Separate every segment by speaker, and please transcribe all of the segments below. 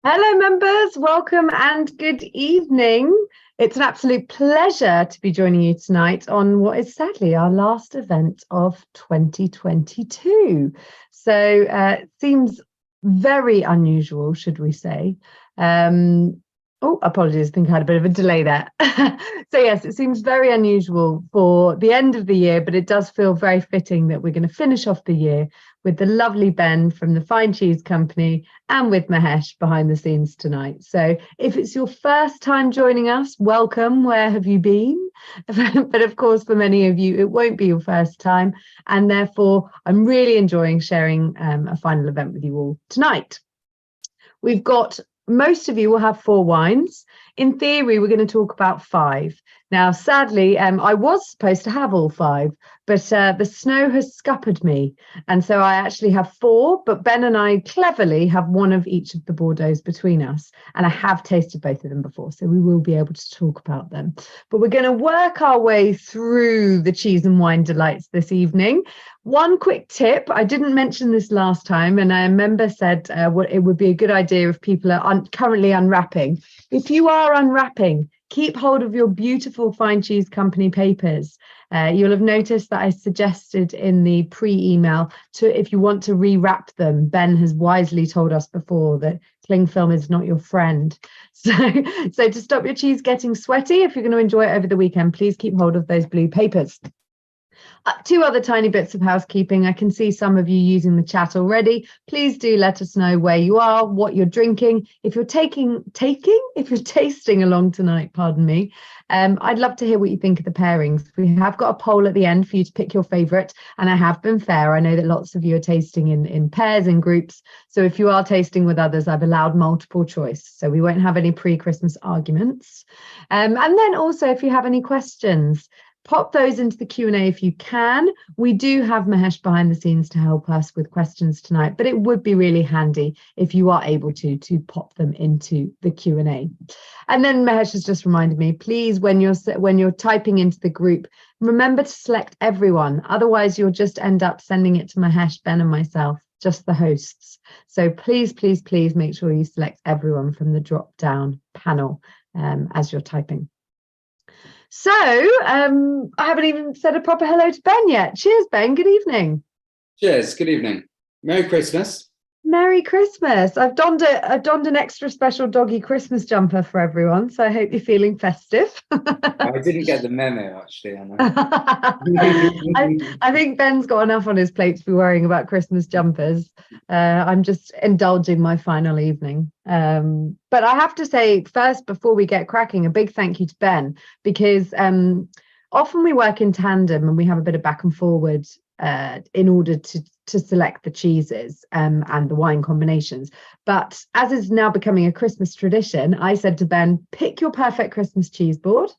Speaker 1: Hello, members. Welcome and good evening. It's an absolute pleasure to be joining you tonight on what is sadly our last event of 2022. So it seems very unusual, should we say. Oh, apologies, I think I had a bit of a delay there. So yes, it seems very unusual for the end of the year, but it does feel very fitting that we're going to finish off the year with the lovely Ben from the Fine Cheese Company and with Mahesh behind the scenes tonight. So if it's your first time joining us, welcome. Where have you been? But of course, for many of you, it won't be your first time. And therefore, I'm really enjoying sharing a final event with you all tonight. We've got most of you will have 4 wines. In theory, we're going to talk about 5. Now, sadly, I was supposed to have all 5, but the snow has scuppered me. And so I actually have 4, but Ben and I cleverly have one of each of the Bordeaux between us. And I have tasted both of them before, so we will be able to talk about them. But we're going to work our way through the cheese and wine delights this evening. One quick tip, I didn't mention this last time, and a member said it would be a good idea if people are currently unwrapping. If you are unwrapping, keep hold of your beautiful Fine Cheese Company papers. You'll have noticed that I suggested in the pre-email if you want to rewrap them. Ben has wisely told us before that cling film is not your friend. So to stop your cheese getting sweaty, if you're going to enjoy it over the weekend, please keep hold of those blue papers. 2 other tiny bits of housekeeping. I can see some of you using the chat already. Please do let us know where you are, what you're drinking. If you're if you're tasting along tonight, pardon me, I'd love to hear what you think of the pairings. We have got a poll at the end for you to pick your favourite, and I have been fair. I know that lots of you are tasting in pairs and groups. So if you are tasting with others, I've allowed multiple choice. So we won't have any pre-Christmas arguments. And then also, if you have any questions, pop those into the Q&A if you can. We do have Mahesh behind the scenes to help us with questions tonight, but it would be really handy if you are able to pop them into the Q&A. And then Mahesh has just reminded me, please, when you're typing into the group, remember to select everyone. Otherwise, you'll just end up sending it to Mahesh, Ben, and myself, just the hosts. So please, please, please make sure you select everyone from the drop-down panel as you're typing. So I haven't even said a proper hello to Ben yet. Cheers, Ben. Good evening.
Speaker 2: Cheers. Good evening. Merry Christmas.
Speaker 1: Merry Christmas. I've donned an extra special doggy Christmas jumper for everyone, so I hope you're feeling festive.
Speaker 2: I didn't get the memo, actually, Anna.
Speaker 1: I think Ben's got enough on his plate to be worrying about Christmas jumpers. I'm just indulging my final evening. But I have to say first, before we get cracking, a big thank you to Ben, because often we work in tandem and we have a bit of back and forward in order to select the cheeses and the wine combinations. But as is now becoming a Christmas tradition, I said to Ben, pick your perfect Christmas cheese board.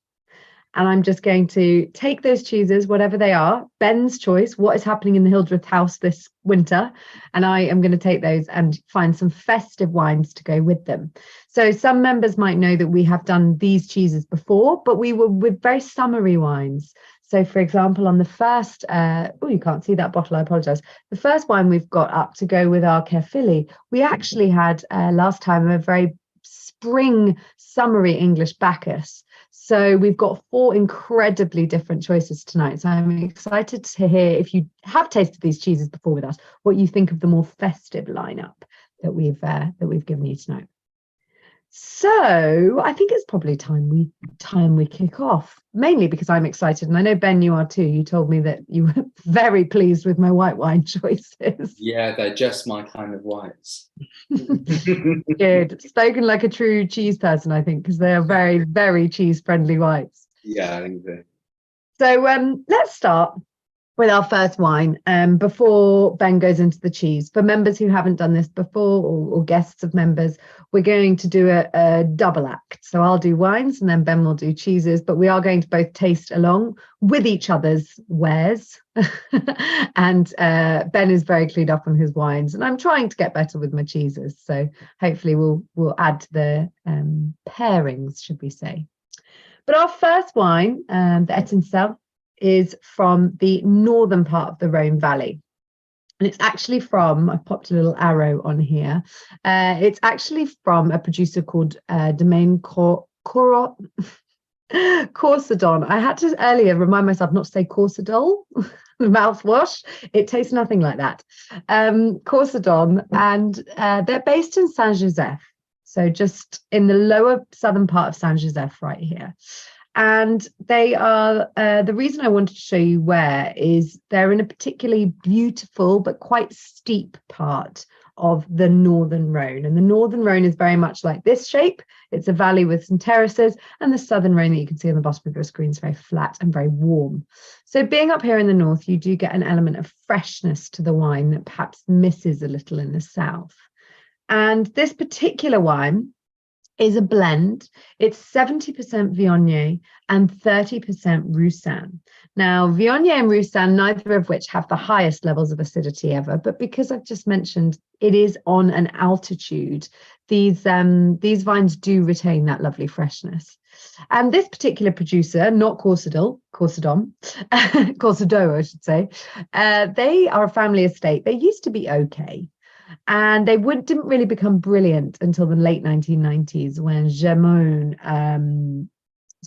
Speaker 1: And I'm just going to take those cheeses, whatever they are, Ben's choice, what is happening in the Hildreth house this winter. And I am going to take those and find some festive wines to go with them. So some members might know that we have done these cheeses before, but we were with very summery wines. So, for example, on the first, you can't see that bottle, I apologise. The first wine we've got up to go with our Caerphilly, we actually had last time a very spring, summery English Bacchus. So we've got 4 incredibly different choices tonight. So I'm excited to hear, if you have tasted these cheeses before with us, what you think of the more festive lineup that we've given you tonight. So I think it's probably time we kick off, mainly because I'm excited. And I know, Ben, you are too. You told me that you were very pleased with my white wine choices.
Speaker 2: Yeah, they're just my kind of whites.
Speaker 1: Good. Spoken like a true cheese person, I think, because they are very, very cheese-friendly whites.
Speaker 2: Yeah, I think so.
Speaker 1: So let's start with our first wine before Ben goes into the cheese. For members who haven't done this before, or guests of members, we're going to do a double act. So I'll do wines and then Ben will do cheeses, but we are going to both taste along with each other's wares. And Ben is very clued up on his wines, and I'm trying to get better with my cheeses. So hopefully we'll add to the pairings, should we say. But our first wine, the Etincelle, is from the northern part of the Rhone Valley. And it's actually from, I popped a little arrow on here. It's actually from a producer called Domaine Coursodon. I had to earlier remind myself not to say Coursodol, mouthwash. It tastes nothing like that. Coursodon, and they're based in Saint-Joseph. So just in the lower southern part of Saint-Joseph right here. And they are, the reason I wanted to show you where is they're in a particularly beautiful but quite steep part of the northern Rhone. And the northern Rhone is very much like this shape. It's a valley with some terraces, and the southern Rhone that you can see on the bottom of your screen is very flat and very warm. So being up here in the north, you do get an element of freshness to the wine that perhaps misses a little in the south. And this particular wine is a blend. It's 70% Viognier and 30% Roussanne. Now, Viognier and Roussanne, neither of which have the highest levels of acidity ever, but because I've just mentioned it is on an altitude, these vines do retain that lovely freshness. And this particular producer, not Coursodon, Coursodon, I should say, they are a family estate. They used to be okay. And they didn't really become brilliant until the late 1990s when Jerome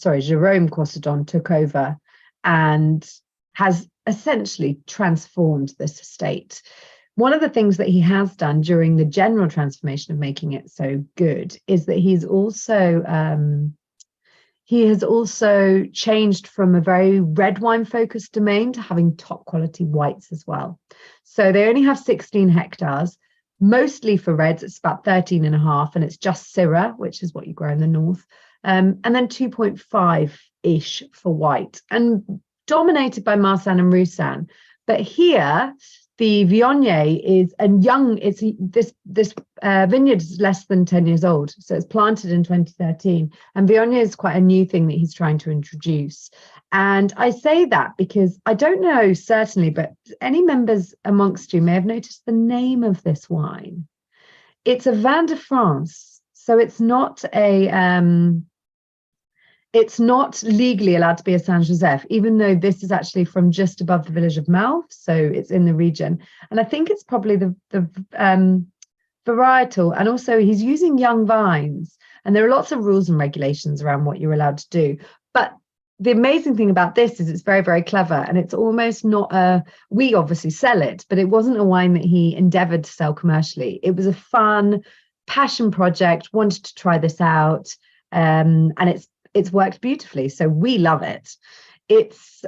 Speaker 1: Coursodon took over and has essentially transformed this estate. One of the things that he has done during the general transformation of making it so good is that he has also changed from a very red wine focused domain to having top quality whites as well. So they only have 16 hectares. Mostly for reds, it's about 13.5, and it's just Syrah, which is what you grow in the north, and then 2.5-ish for white, and dominated by Marsanne and Roussanne. But here, the Viognier is this vineyard is less than 10 years old, so it's planted in 2013, and Viognier is quite a new thing that he's trying to introduce. And I say that because I don't know certainly, but any members amongst you may have noticed the name of this wine. It's a Vin de France, so it's not legally allowed to be a Saint-Joseph, even though this is actually from just above the village of Malves, so it's in the region. And I think it's probably the varietal, and also he's using young vines, and there are lots of rules and regulations around what you're allowed to do. But the amazing thing about this is it's very, very clever, and it's almost not we obviously sell it, but it wasn't a wine that he endeavored to sell commercially. It was a fun passion project, wanted to try this out, and it's worked beautifully, so we love it. It's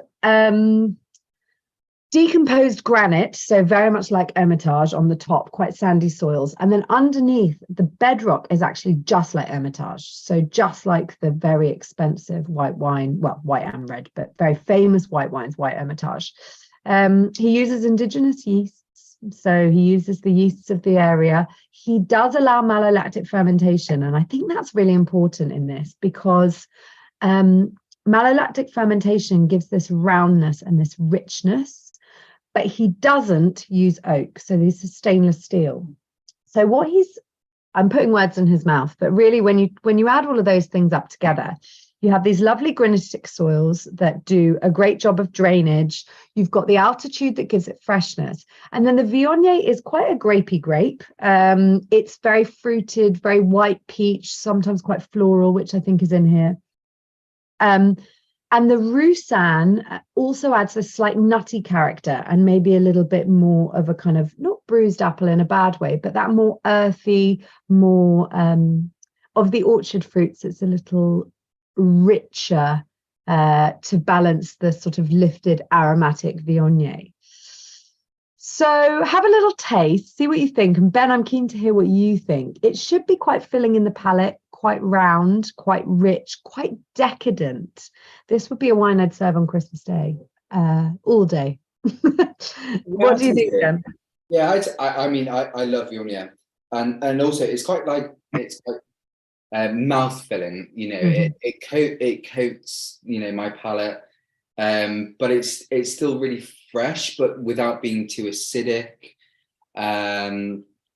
Speaker 1: decomposed granite, so very much like Hermitage on the top, quite sandy soils, and then underneath the bedrock is actually just like Hermitage, so just like the very expensive white wine, well, white and red, but very famous white wines, white Hermitage. He uses indigenous yeasts, so he uses the yeasts of the area. He does allow malolactic fermentation, and I think that's really important in this because malolactic fermentation gives this roundness and this richness, but he doesn't use oak, so this is stainless steel. So I'm putting words in his mouth, but really when you add all of those things up together, you have these lovely granitic soils that do a great job of drainage. You've got the altitude that gives it freshness. And then the Viognier is quite a grapey grape. It's very fruited, very white peach, sometimes quite floral, which I think is in here. And the Roussanne also adds a slight nutty character and maybe a little bit more of a kind of, not bruised apple in a bad way, but that more earthy, more of the orchard fruits. It's a little richer to balance the sort of lifted aromatic Viognier. So have a little taste, see what you think. And Ben, I'm keen to hear what you think. It should be quite filling in the palate, quite round, quite rich, quite decadent. This would be a wine I'd serve on Christmas Day, all day. What do you think, Ben?
Speaker 2: Yeah, I mean, I love Viognier, and also it's quite mouth filling. You know, it coats my palate, but it's still really fresh, but without being too acidic.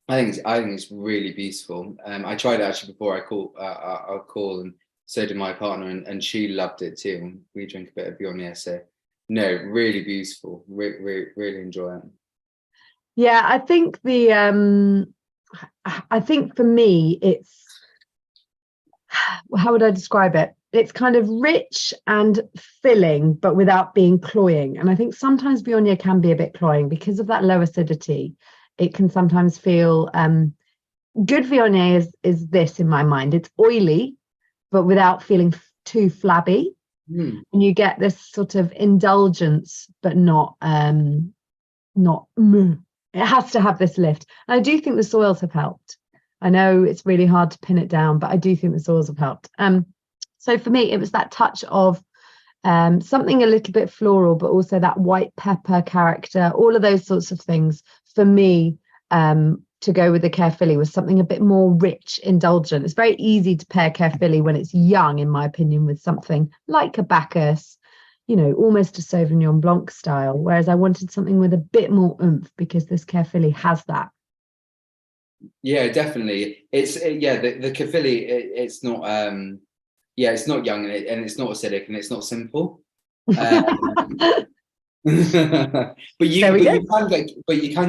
Speaker 2: I think it's really beautiful. I tried it actually before our call, and so did my partner, and she loved it too. We drink a bit of Viognier, so no, really beautiful. Really enjoy it.
Speaker 1: Yeah, I think I think for me, it's, how would I describe it? It's kind of rich and filling, but without being cloying. And I think sometimes Viognier can be a bit cloying because of that low acidity. It can sometimes feel good. Viognier is this in my mind. It's oily, but without feeling too flabby.
Speaker 2: Mm.
Speaker 1: And you get this sort of indulgence, but not it has to have this lift. And I do think the soils have helped. I know it's really hard to pin it down, but I do think the soils have helped. So for me, it was that touch of something a little bit floral, but also that white pepper character, all of those sorts of things. For me, to go with the Caerphilly was something a bit more rich, indulgent. It's very easy to pair Caerphilly when it's young, in my opinion, with something like a Bacchus, almost a Sauvignon Blanc style, whereas I wanted something with a bit more oomph because this Caerphilly has that.
Speaker 2: Yeah, definitely. It's the Caerphilly. It's not it's not young, and it's not acidic, and it's not simple. But you can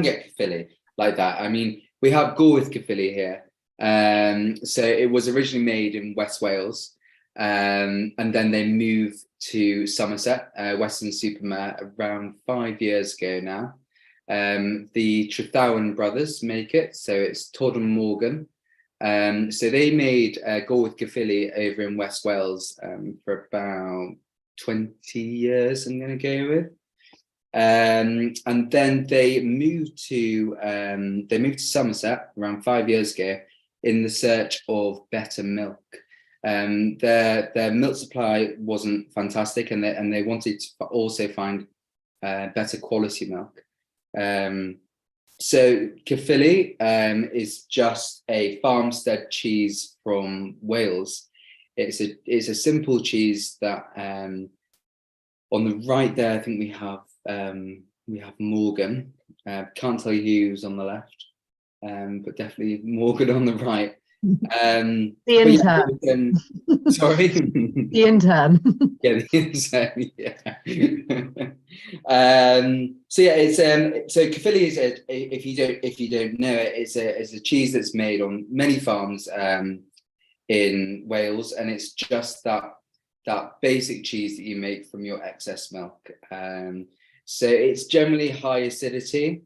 Speaker 2: get Caerphilly like that. I mean, we have Gorwydd Caerphilly here. So it was originally made in West Wales, and then they moved to Somerset, Weston-super-Mare, around 5 years ago now. The Trethowan brothers make it, so it's Todd and Morgan. So they made Gorwydd Caerphilly over in West Wales for about 20 years, I'm going to go with. And then they moved to Somerset around 5 years ago in the search of better milk. Their milk supply wasn't fantastic, and they wanted to also find better quality milk. So Caerphilly is just a farmstead cheese from Wales. It's a simple cheese that on the right there, I think we have Morgan. Can't tell you who's on the left, but definitely Morgan on the right.
Speaker 1: The intern.
Speaker 2: Yeah, sorry.
Speaker 1: The intern.
Speaker 2: Yeah, the intern. Yeah. So yeah, it's so Caerphilly is if you don't know it, it's a cheese that's made on many farms in Wales, and it's just that basic cheese that you make from your excess milk. So it's generally high acidity.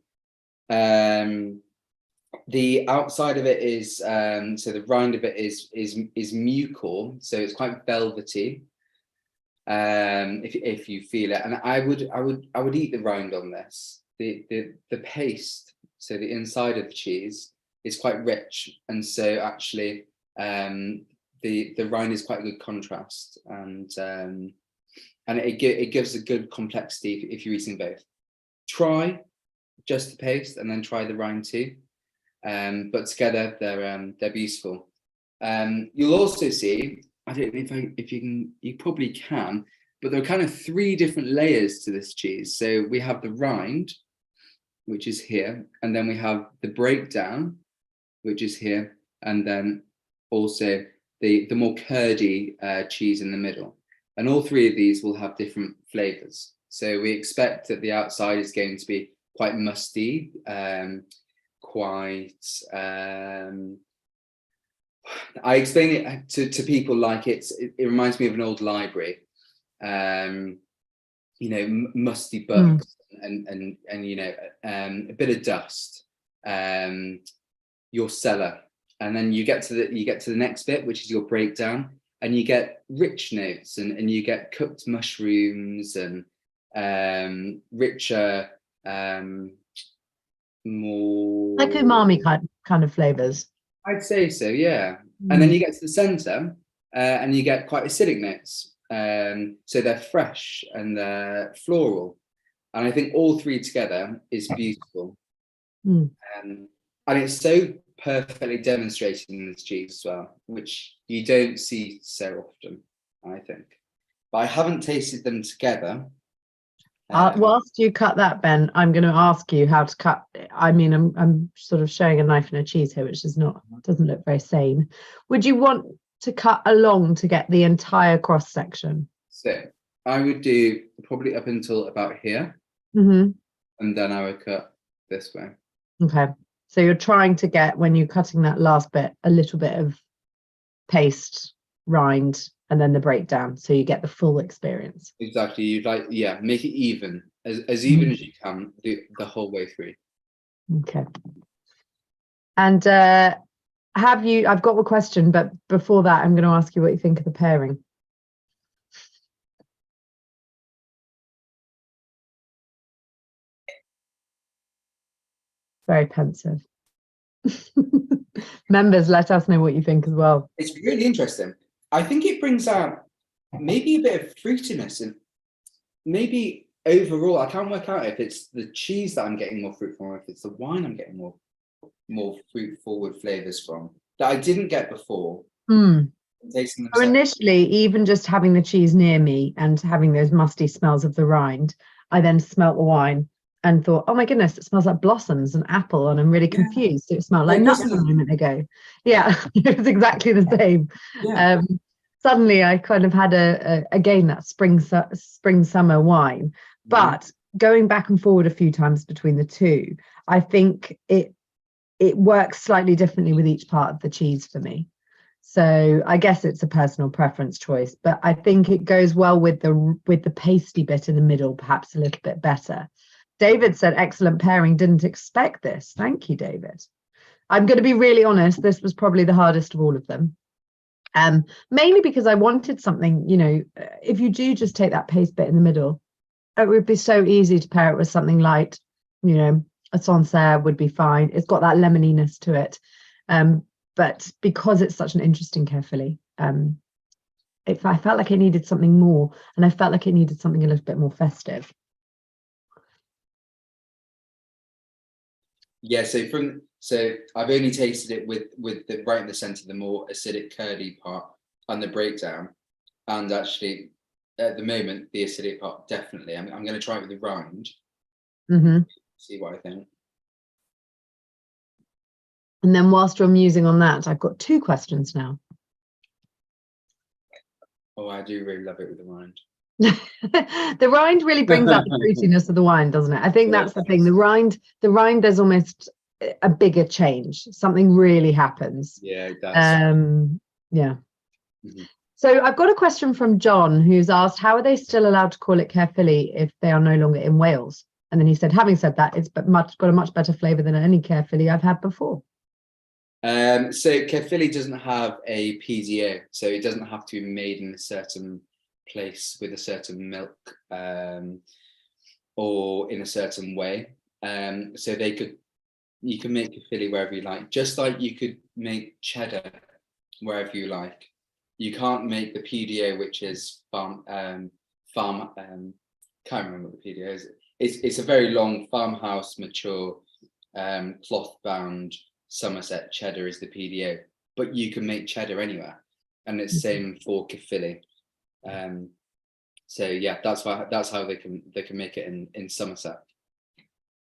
Speaker 2: The outside of it is so the rind of it is mucor, so it's quite velvety. If you feel it, and I would eat the rind on this. The paste, so the inside of the cheese, is quite rich, and so actually the rind is quite a good contrast, and it gives a good complexity if you're eating both. Try just the paste and then try the rind too. But together they're beautiful. You'll also see, I don't know if you can, you probably can, but there are kind of 3 different layers to this cheese. So we have the rind, which is here, and then we have the breakdown, which is here, and then also the more curdy cheese in the middle. And all 3 of these will have different flavors. So we expect that the outside is going to be quite musty, I explain it to people like it reminds me of an old library, musty books and a bit of dust, your cellar, and then you get to the next bit, which is your breakdown, and you get rich notes, and you get cooked mushrooms and richer, more
Speaker 1: like umami kind of flavors.
Speaker 2: I'd say so, yeah. And then you get to the center, and you get quite acidic notes. So they're fresh and they're floral, and I think all 3 together is beautiful. And it's so perfectly demonstrated in this cheese as well, which you don't see so often, I think. But I haven't tasted them together.
Speaker 1: Whilst you cut that, Ben, I'm going to ask you how to cut. I mean, I'm sort of showing a knife and a cheese here, which doesn't look very sane. Would you want to cut along to get the entire cross section?
Speaker 2: So I would do probably up until about here,
Speaker 1: and
Speaker 2: then I would cut this way.
Speaker 1: Okay. So you're trying to get, when you're cutting that last bit, a little bit of paste, rind, and then the breakdown, so you get the full experience.
Speaker 2: Exactly. You'd like, yeah, make it even, as even as you can, the whole way through.
Speaker 1: Okay. And I've got a question, but before that, I'm going to ask you what you think of the pairing. Very pensive. Members, let us know what you think as well.
Speaker 2: It's really interesting. I think it brings out maybe a bit of fruitiness, and maybe overall, I can't work out if it's the cheese that I'm getting more fruit from, or if it's the wine I'm getting more fruit forward flavors from that I didn't get before. Tasting them
Speaker 1: So initially, even just having the cheese near me and having those musty smells of the rind, I then smelt the wine and thought, oh my goodness, it smells like blossoms and apple, and I'm really confused. It smelled like nuts a moment ago. Yeah, it was exactly the same.
Speaker 2: Yeah.
Speaker 1: Suddenly I kind of had again that spring summer wine, but going back and forward a few times between the two, I think it works slightly differently with each part of the cheese for me. So I guess it's a personal preference choice, but I think it goes well with the pasty bit in the middle, perhaps a little bit better. David said, excellent pairing. Didn't expect this. Thank you, David. I'm going to be really honest. This was probably the hardest of all of them. Mainly because I wanted something, if you do just take that paste bit in the middle, it would be so easy to pair it with something light, a Sancerre would be fine. It's got that lemoniness to it. But because it's such an interesting Caerphilly, I felt like it needed something more, and I felt like it needed something a little bit more festive.
Speaker 2: Yeah, so I've only tasted it with the right in the centre, the more acidic curdy part and the breakdown, and actually at the moment the acidic part definitely. I'm going to try it with the rind. See what I think.
Speaker 1: And then whilst you're musing on that, I've got two questions now.
Speaker 2: Oh, I do really love it with the rind.
Speaker 1: The rind really brings out the fruitiness of the wine, doesn't it? I think that's the thing. The rind, there's almost a bigger change. Something really happens.
Speaker 2: Yeah, it does.
Speaker 1: Yeah. So I've got a question from John, who's asked, how are they still allowed to call it Caerphilly if they are no longer in Wales? And then he said, having said that, it's got a much better flavour than any Caerphilly I've had before.
Speaker 2: So Caerphilly doesn't have a PDO, so it doesn't have to be made in a certain place with a certain milk or in a certain way. So you can make Caerphilly wherever you like, just like you could make Cheddar wherever you like. You can't make the PDO, which is farm. Can't remember what the PDO is. It's a very long farmhouse, mature, cloth bound Somerset Cheddar is the PDO, but you can make Cheddar anywhere, and it's same for Caerphilly. So yeah, that's how they can make it in Somerset.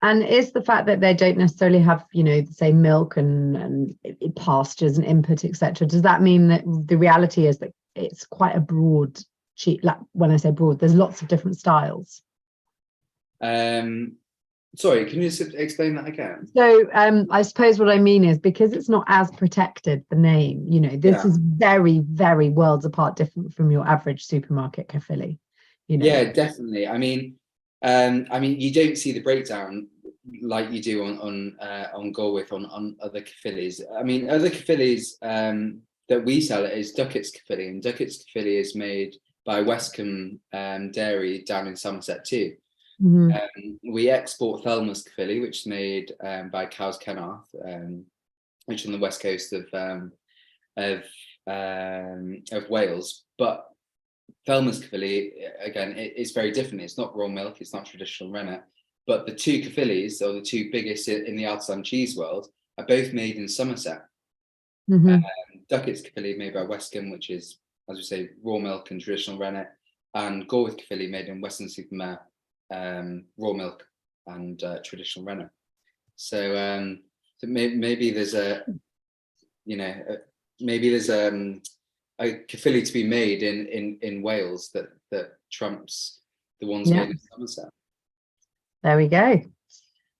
Speaker 1: And is the fact that they don't necessarily have, the same milk and pastures and input, etc., does that mean that the reality is that it's quite a broad cheese? Like, when I say broad, there's lots of different styles.
Speaker 2: Sorry, can you just explain that again?
Speaker 1: So I suppose what I mean is, because it's not as protected, the name, this is very, very worlds apart different from your average supermarket Caerphilly.
Speaker 2: Yeah, definitely. I mean, you don't see the breakdown like you do on Gorwydd on other Caerphillys. I mean, other Caerphillys that we sell is Duckett's Caerphilly, and Duckett's Caerphilly is made by Westcombe Dairy down in Somerset too. We export Thelma's Caerphilly, which is made by Cows Kenarth, which is on the west coast of Wales. But Thelma's Caerphilly, again, it's very different. It's not raw milk, it's not traditional rennet. But the two Caerphillys, or the two biggest in the artisan cheese world, are both made in Somerset. Duckett's Caerphilly made by Westcombe, which is, as we say, raw milk and traditional rennet, and Gorwydd Caerphilly made in Weston-super-Mare, raw milk and traditional rennet. So, maybe there's a Caerphilly to be made in Wales that trumps the ones made in Somerset.
Speaker 1: There we go.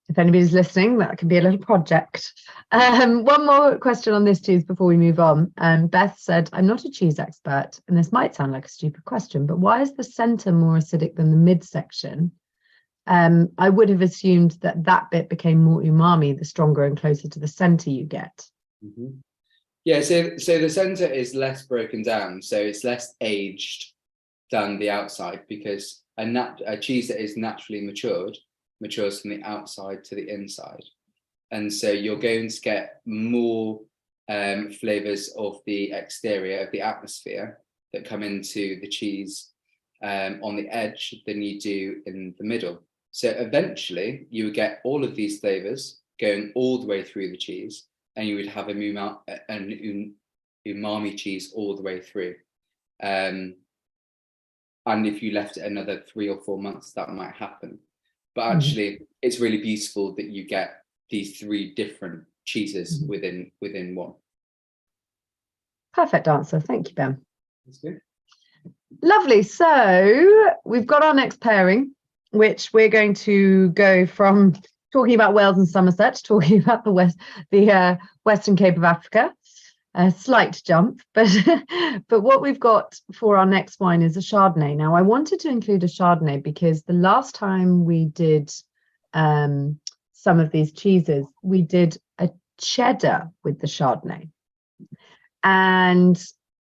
Speaker 1: if anybody's listening, that could be a little project. One more question on this cheese before we move on. Beth said, I'm not a cheese expert, and this might sound like a stupid question, but why is the centre more acidic than the midsection? I would have assumed that that bit became more umami the stronger and closer to the centre you get.
Speaker 2: Mm-hmm. Yeah, so the centre is less broken down, so it's less aged than the outside, because a cheese that is naturally matures from the outside to the inside. And so you're going to get more flavours of the exterior, of the atmosphere, that come into the cheese on the edge than you do in the middle. So eventually you would get all of these flavours going all the way through the cheese, and you would have an umami cheese all the way through. And if you left it another 3 or 4 months, that might happen. But actually, it's really beautiful that you get these 3 different cheeses within one.
Speaker 1: Perfect answer. Thank you, Ben.
Speaker 2: That's good.
Speaker 1: Lovely. So we've got our next pairing, which we're going to go from talking about Wales and Somerset to talking about the Western Cape of Africa. A slight jump, but what we've got for our next wine is a Chardonnay. Now, I wanted to include a Chardonnay because the last time we did some of these cheeses, we did a Cheddar with the Chardonnay. And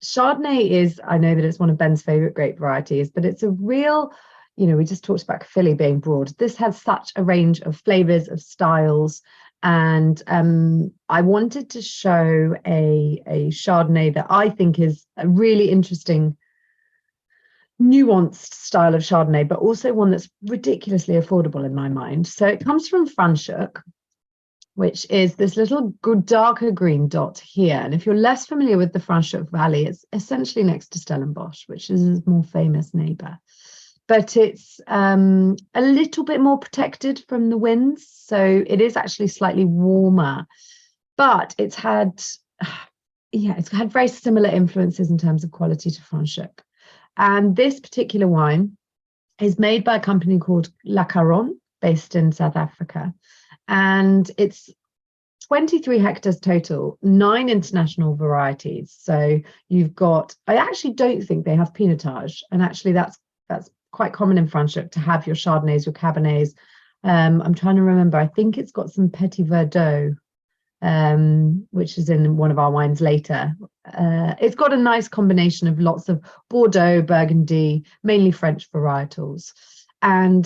Speaker 1: Chardonnay is, I know that it's one of Ben's favourite grape varieties, but it's a real, we just talked about Caerphilly being broad. This has such a range of flavours, of styles. And I wanted to show a Chardonnay that I think is a really interesting, nuanced style of Chardonnay, but also one that's ridiculously affordable in my mind. So it comes from Franschhoek, which is this little darker green dot here. And if you're less familiar with the Franschhoek Valley, it's essentially next to Stellenbosch, which is his more famous neighbour. But it's a little bit more protected from the winds. So it is actually slightly warmer, but it's had very similar influences in terms of quality to Franschhoek. And this particular wine is made by a company called La Caronne, based in South Africa. And it's 23 hectares total, 9 international varieties. So you've got, I actually don't think they have pinotage. And actually that's quite common in Franschhoek to have your Chardonnays, your Cabernets. I'm trying to remember. I think it's got some Petit Verdot, which is in one of our wines later. It's got a nice combination of lots of Bordeaux, Burgundy, mainly French varietals. And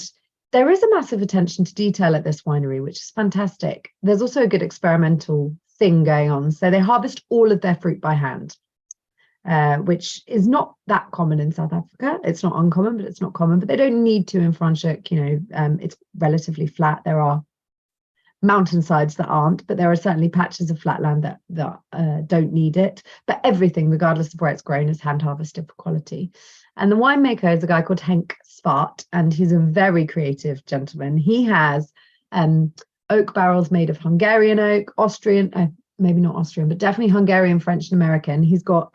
Speaker 1: there is a massive attention to detail at this winery, which is fantastic. There's also a good experimental thing going on. So they harvest all of their fruit by hand. Which is not that common in South Africa. It's not uncommon, but it's not common. But they don't need to in Franschhoek. It's relatively flat. There are mountainsides that aren't, but there are certainly patches of flatland that don't need it. But everything, regardless of where it's grown, is hand harvested for quality. And the winemaker is a guy called Henk Svart, and he's a very creative gentleman. He has oak barrels made of Hungarian oak, Austrian, maybe not Austrian, but definitely Hungarian, French, and American. He's got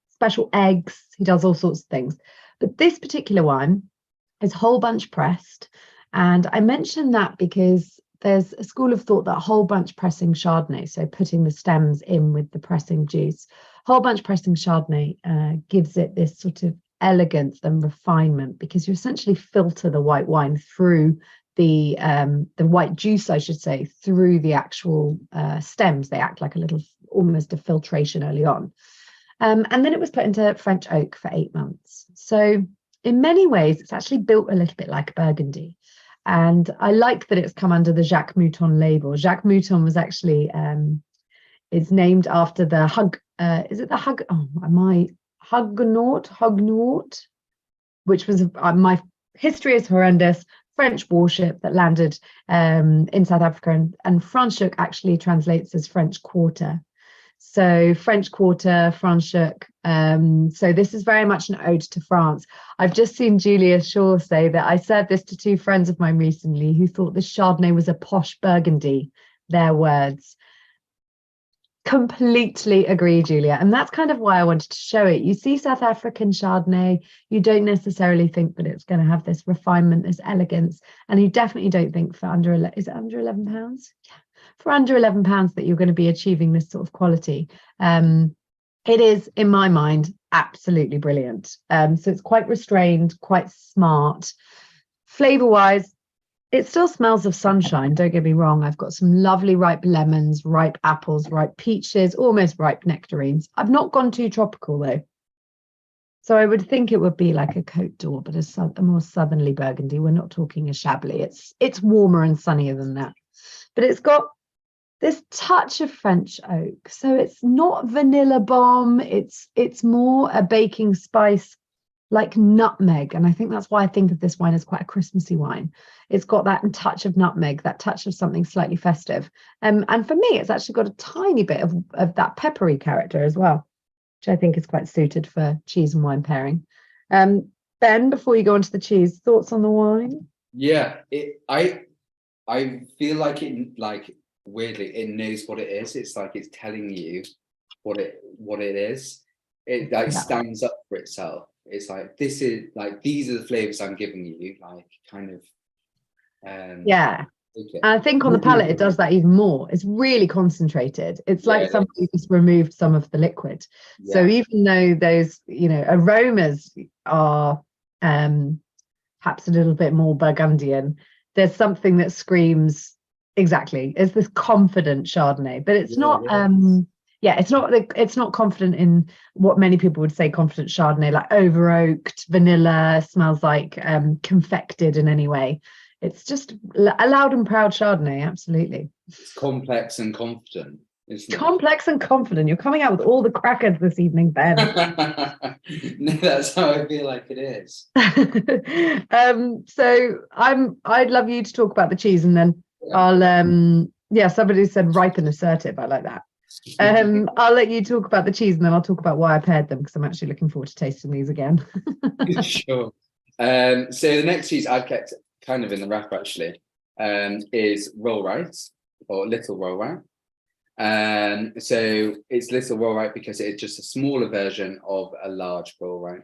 Speaker 1: special eggs. He does all sorts of things. But this particular wine is whole bunch pressed. And I mention that because there's a school of thought that whole bunch pressing Chardonnay, so putting the stems in with the pressing juice, whole bunch pressing Chardonnay gives it this sort of elegance and refinement, because you essentially filter the white wine through the white juice, I should say, through the actual stems. They act like almost a filtration early on. And then it was put into French oak for 8 months. So in many ways, it's actually built a little bit like Burgundy. And I like that it's come under the Jacques Mouton label. Jacques Mouton was actually, is named after the Huguenot, which was, my history is horrendous, French warship that landed in South Africa, and Franschhoek actually translates as French Quarter. So French Quarter, Franschhoek. So this is very much an ode to France. I've just seen Julia Shaw say that I said this to 2 friends of mine recently who thought this Chardonnay was a posh Burgundy, their words. Completely agree, Julia. And that's kind of why I wanted to show it. You see South African Chardonnay, you don't necessarily think that it's going to have this refinement, this elegance. And you definitely don't think for is it under £11? Yeah. For under £11 that you're going to be achieving this sort of quality. It is, in my mind, absolutely brilliant. So it's quite restrained, quite smart. Flavor-wise, it still smells of sunshine, don't get me wrong. I've got some lovely ripe lemons, ripe apples, ripe peaches, almost ripe nectarines. I've not gone too tropical though. So I would think it would be like a Côte d'Or, but a more southerly Burgundy. We're not talking a Chablis. It's warmer and sunnier than that. But it's got this touch of French oak. So it's not vanilla bomb. It's more a baking spice like nutmeg. And I think that's why I think of this wine as quite a Christmassy wine. It's got that touch of nutmeg, that touch of something slightly festive. And for me, it's actually got a tiny bit of that peppery character as well, which I think is quite suited for cheese and wine pairing. Ben, before you go on to the cheese, thoughts on the wine?
Speaker 2: Yeah, I feel like weirdly, it knows what it is. It's like it's telling you what it is. It like stands up for itself. It's like, this is like, these are the flavors I'm giving you, like kind of
Speaker 1: yeah. Okay. And I think on the palate it does that even more. It's really concentrated. It's like somebody just removed some of the liquid. Yeah. So even though those, aromas are perhaps a little bit more Burgundian, there's something that screams exactly. It's this confident Chardonnay, but it's not it's not confident in what many people would say confident Chardonnay, like over oaked, vanilla, smells like confected in any way. It's just a loud and proud Chardonnay, absolutely.
Speaker 2: It's complex and confident.
Speaker 1: Complex and confident. You're coming out with all the crackers this evening, Ben.
Speaker 2: No, that's how I feel like it is.
Speaker 1: So I'd love you to talk about the cheese, and then I'll somebody said ripe and assertive. I like that. I'll let you talk about the cheese, and then I'll talk about why I paired them, because I'm actually looking forward to tasting these again.
Speaker 2: Sure. So the next cheese I've kept kind of in the wrapper actually is Rollwright, or Little Rollwright. So it's Little Rollwright because it's just a smaller version of a large Rollwright.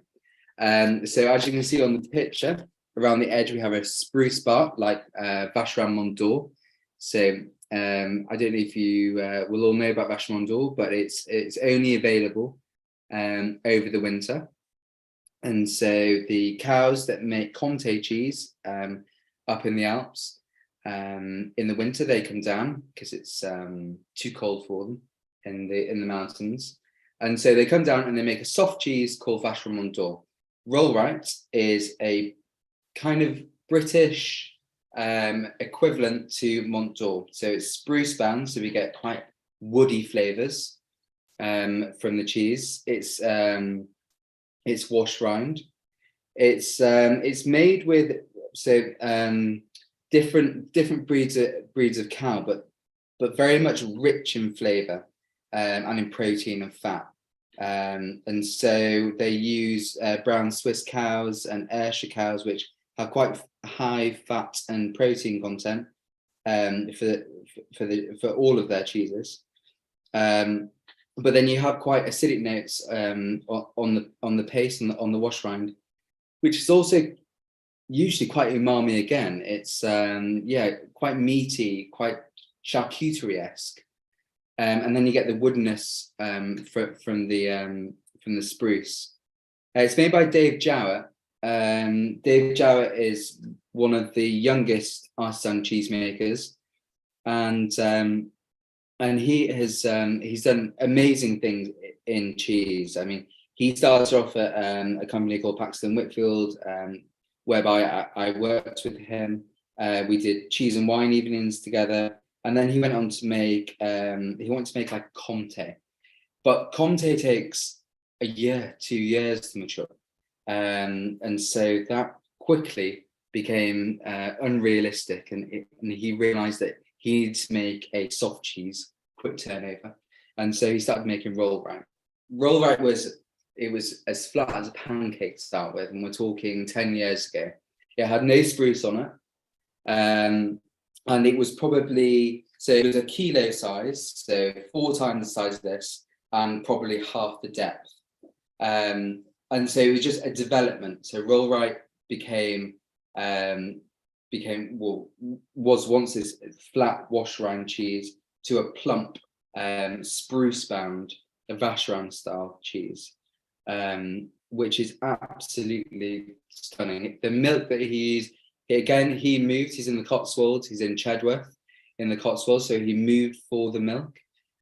Speaker 2: So as you can see on the picture, around the edge we have a spruce bark like Vacherin-Mont-d'Or. So I don't know if you will all know about Vacherin-Mont-d'Or, but it's only available over the winter. And so the cows that make Comté cheese up in the Alps, in the winter they come down because it's too cold for them in the mountains, and so they come down and they make a soft cheese called Vacherin-Mont-d'Or. Rollwright is a kind of British equivalent to Mont-d'Or, so it's spruce bound, so we get quite woody flavors from the cheese. It's wash rind. It's made with different breeds of cow, but very much rich in flavor and in protein and fat. And so they use brown Swiss cows and Ayrshire cows, which have quite high fat and protein content for all of their cheeses. But then you have quite acidic notes on the paste and on the wash rind, which is also usually quite umami again. It's quite meaty, quite charcuterie-esque, and then you get the woodiness from the spruce. It's made by Dave Jowett. Dave Jowett is one of the youngest artisan cheesemakers, and he has he's done amazing things in cheese. I mean, he started off at a company called Paxton Whitfield, whereby I worked with him. We did cheese and wine evenings together, and then he went on to make like Comté, but Comté takes a year, 2 years to mature, and so that quickly became unrealistic, and he realized that he needed to make a soft cheese, quick turnover, and so he started making Rollwright. Rollwright was as flat as a pancake to start with, and we're talking 10 years ago. It had no spruce on it, and it was probably So it was a kilo size, so 4 times the size of this, and probably half the depth. And so it was just a development. So Rollwright was once this flat wash rind cheese to a plump spruce bound vacherin style cheese, which is absolutely stunning. The milk that he used, again, he's in the Cotswolds, he's in Chedworth in the Cotswolds, so he moved for the milk.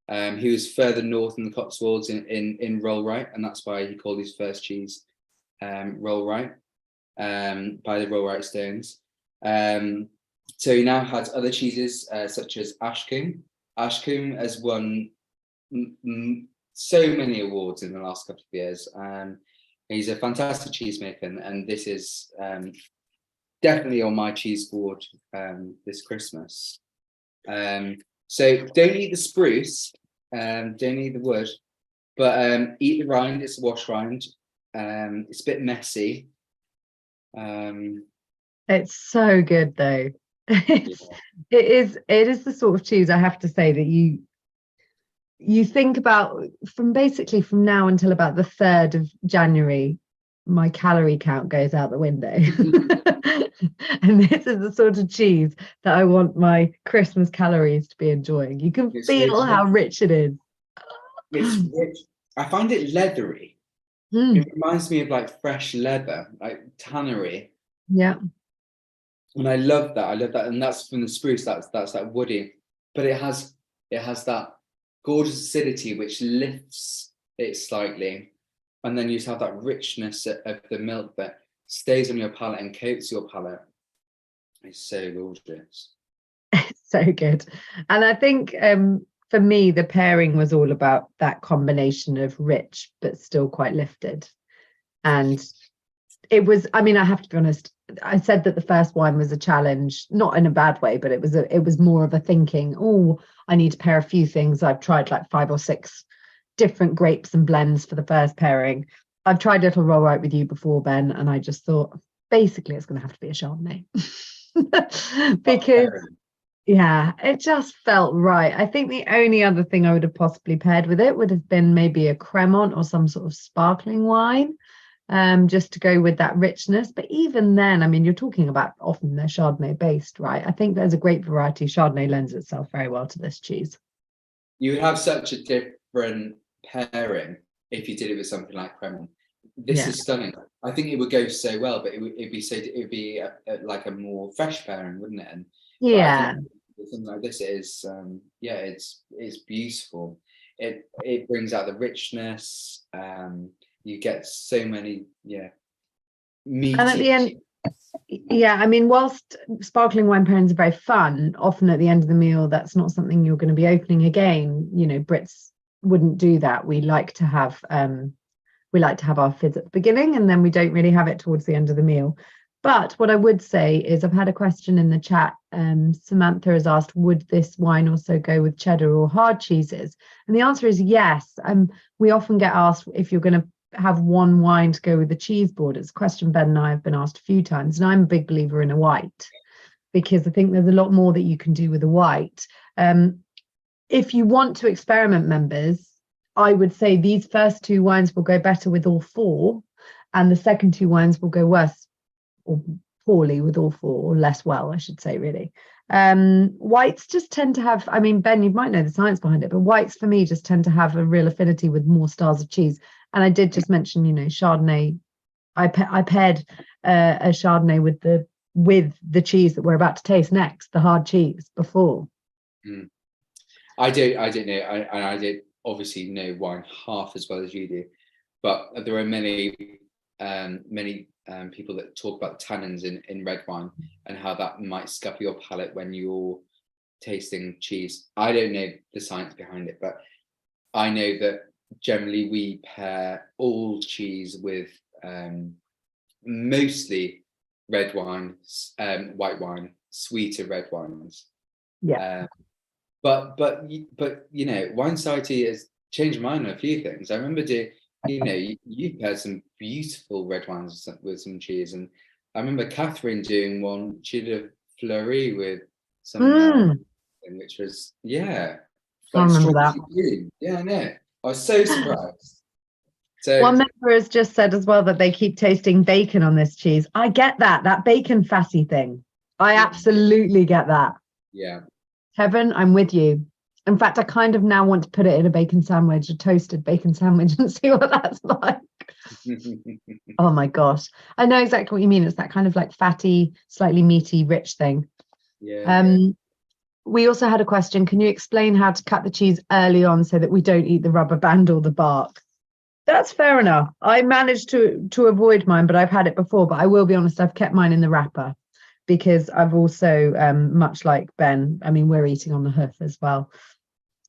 Speaker 2: He was further north in the Cotswolds in Rollwright, and that's why he called his first cheese Rollwright, by the Rollwright stones. So he now has other cheeses such as Ashcombe. Ashcombe has won so many awards in the last couple of years. He's a fantastic cheesemaker, and this is definitely on my cheese board this Christmas. So don't eat the spruce, don't eat the wood, but eat the rind. It's a wash rind. It's a bit messy.
Speaker 1: It's so good though. It is the sort of cheese, I have to say, that you think about from now until about the 3rd of January, my calorie count goes out the window. And this is the sort of cheese that I want my Christmas calories to be enjoying. You can feel how rich it is.
Speaker 2: It's rich. I find it leathery. It reminds me of like fresh leather, like tannery.
Speaker 1: Yeah.
Speaker 2: And I love that. And that's from the spruce, that's that woody. But it has that gorgeous acidity which lifts it slightly. And then you just have that richness of the milk that stays on your palate and coats your palate. It's so gorgeous.
Speaker 1: It's so good. And I think for me, the pairing was all about that combination of rich but still quite lifted. And it was, I mean, I have to be honest, I said that the first wine was a challenge, not in a bad way, but it was more of a thinking, oh, I need to pair a few things. I've tried like 5 or 6 different grapes and blends for the first pairing. I've tried Little Rollwright with you before, Ben, and I just thought basically it's going to have to be a Chardonnay. Because yeah, it just felt right. I think the only other thing I would have possibly paired with it would have been maybe a Cremant or some sort of sparkling wine, just to go with that richness. But even then, I mean, you're talking about often they're Chardonnay based, right? I think there's a great variety. Chardonnay lends itself very well to this cheese.
Speaker 2: You would have such a different pairing if you did it with something like Cremant. This is stunning. I think it would go so well, but it would be like a more fresh pairing, wouldn't it? And
Speaker 1: yeah,
Speaker 2: something like this is it's beautiful. It brings out the richness. You get so many meaty.
Speaker 1: And at the end, I mean, whilst sparkling wine pairings are very fun, often at the end of the meal, that's not something you're going to be opening again. You know, Brits wouldn't do that. We like to have our fizz at the beginning, and then we don't really have it towards the end of the meal. But what I would say is, I've had a question in the chat. Samantha has asked, would this wine also go with cheddar or hard cheeses? And the answer is yes. We often get asked if you're going to have one wine to go with the cheese board. It's a question Ben and I have been asked a few times, and I'm a big believer in a white, because I think there's a lot more that you can do with a white. If you want to experiment, members, I would say these first 2 wines will go better with all 4, and the second 2 wines will go worse or poorly with all 4, or less well, I should say, really. Whites just tend to have, I mean, Ben, you might know the science behind it, but whites for me just tend to have a real affinity with more styles of cheese. And I did just mention, Chardonnay. I paired a Chardonnay with the cheese that we're about to taste next, the hard cheese, before.
Speaker 2: I don't know. I did obviously know wine half as well as you do, but there are many people that talk about tannins in red wine and how that might scuff your palate when you're tasting cheese. I don't know the science behind it, but I know that generally we pair all cheese with mostly red wine, white wine, sweeter red wines. But Wine Society has changed my mind on a few things. I remember you paired some beautiful red wines with some cheese, and I remember Catherine doing one. She did a fleury with some which was, yeah,
Speaker 1: I
Speaker 2: like
Speaker 1: remember that.
Speaker 2: strawberry green. Yeah, I know. I was so surprised. So
Speaker 1: One member has just said as well that they keep tasting bacon on this cheese. I get that bacon fatty thing. I absolutely get that.
Speaker 2: yeah.
Speaker 1: Kevin, I'm with you. In fact, I kind of now want to put it in a bacon sandwich, a toasted bacon sandwich, and see what that's like. Oh my gosh. I know exactly what you mean. It's that kind of like fatty, slightly meaty, rich thing.
Speaker 2: Yeah.
Speaker 1: We also had a question. Can you explain how to cut the cheese early on so that we don't eat the rubber band or the bark? That's fair enough. I managed to avoid mine, but I've had it before. But I will be honest, I've kept mine in the wrapper because I've also, much like Ben, I mean, we're eating on the hoof as well.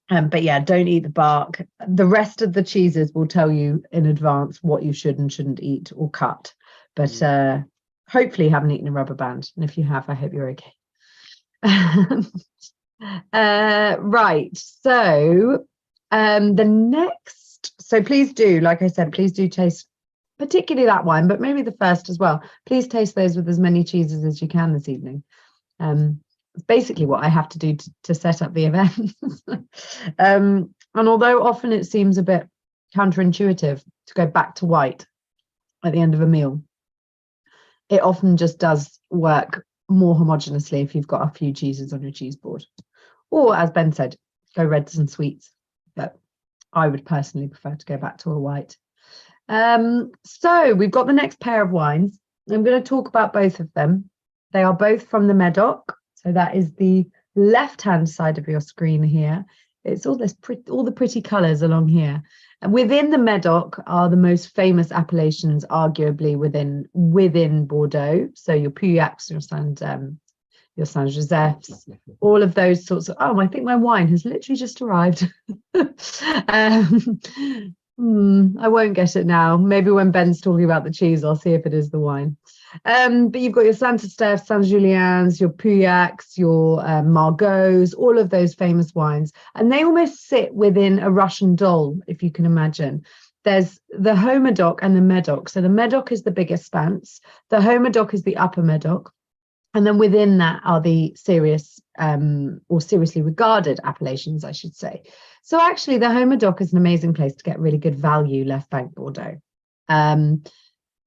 Speaker 1: But yeah, don't eat the bark. The rest of the cheeses will tell you in advance what you should and shouldn't eat or cut. But hopefully you haven't eaten a rubber band. And if you have, I hope you're okay. Right. So the next, so please do, like I said, please do taste particularly that wine, but maybe the first as well. Please taste those with as many cheeses as you can this evening. It's basically what I have to do to set up the event. And although often it seems a bit counterintuitive to go back to white at the end of a meal, it often just does work more homogeneously if you've got a few cheeses on your cheese board. Or, as Ben said, go reds and sweets. But I would personally prefer to go back to a white. So we've got the next pair of wines. I'm going to talk about both of them. They are both from the Médoc. So that is the left-hand side of your screen here. It's all the pretty colours along here. And within the Médoc are the most famous appellations, arguably within Bordeaux. So your Pauillacs, your Saint-Joseph's, all of those sorts of. Oh, I think my wine has literally just arrived. I won't get it now. Maybe when Ben's talking about the cheese, I'll see if it is the wine. But you've got your Saint-Estèphe, Saint-Julian's, your Pauillacs, your Margaux, all of those famous wines. And they almost sit within a Russian doll, if you can imagine. There's the Haut-Médoc and the Médoc. So the Médoc is the biggest stance. The Haut-Médoc is the upper Médoc. And then within that are the serious or seriously regarded appellations, I should say. So actually, the Haut-Médoc is an amazing place to get really good value left bank Bordeaux.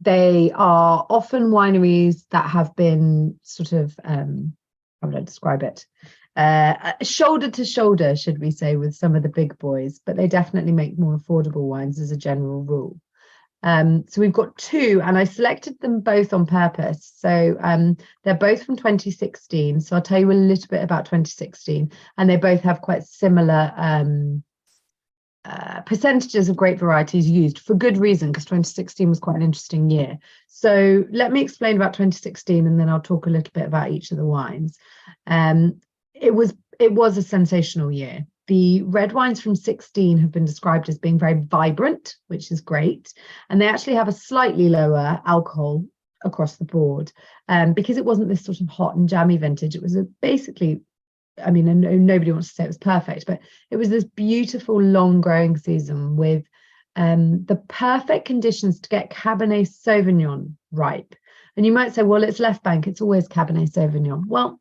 Speaker 1: They are often wineries that have been sort of, how would I describe it? Shoulder to shoulder, should we say, with some of the big boys, but they definitely make more affordable wines as a general rule. So we've got two, and I selected them both on purpose. So they're both from 2016. So I'll tell you a little bit about 2016, and they both have quite similar percentages of grape varieties used for good reason, because 2016 was quite an interesting year. So let me explain about 2016, and then I'll talk a little bit about each of the wines. It was a sensational year. The red wines from 16 have been described as being very vibrant, which is great. And they actually have a slightly lower alcohol across the board because it wasn't this sort of hot and jammy vintage. It was basically, I mean, nobody wants to say it was perfect, but it was this beautiful long growing season with the perfect conditions to get Cabernet Sauvignon ripe. And you might say, well, it's left bank, it's always Cabernet Sauvignon. Well,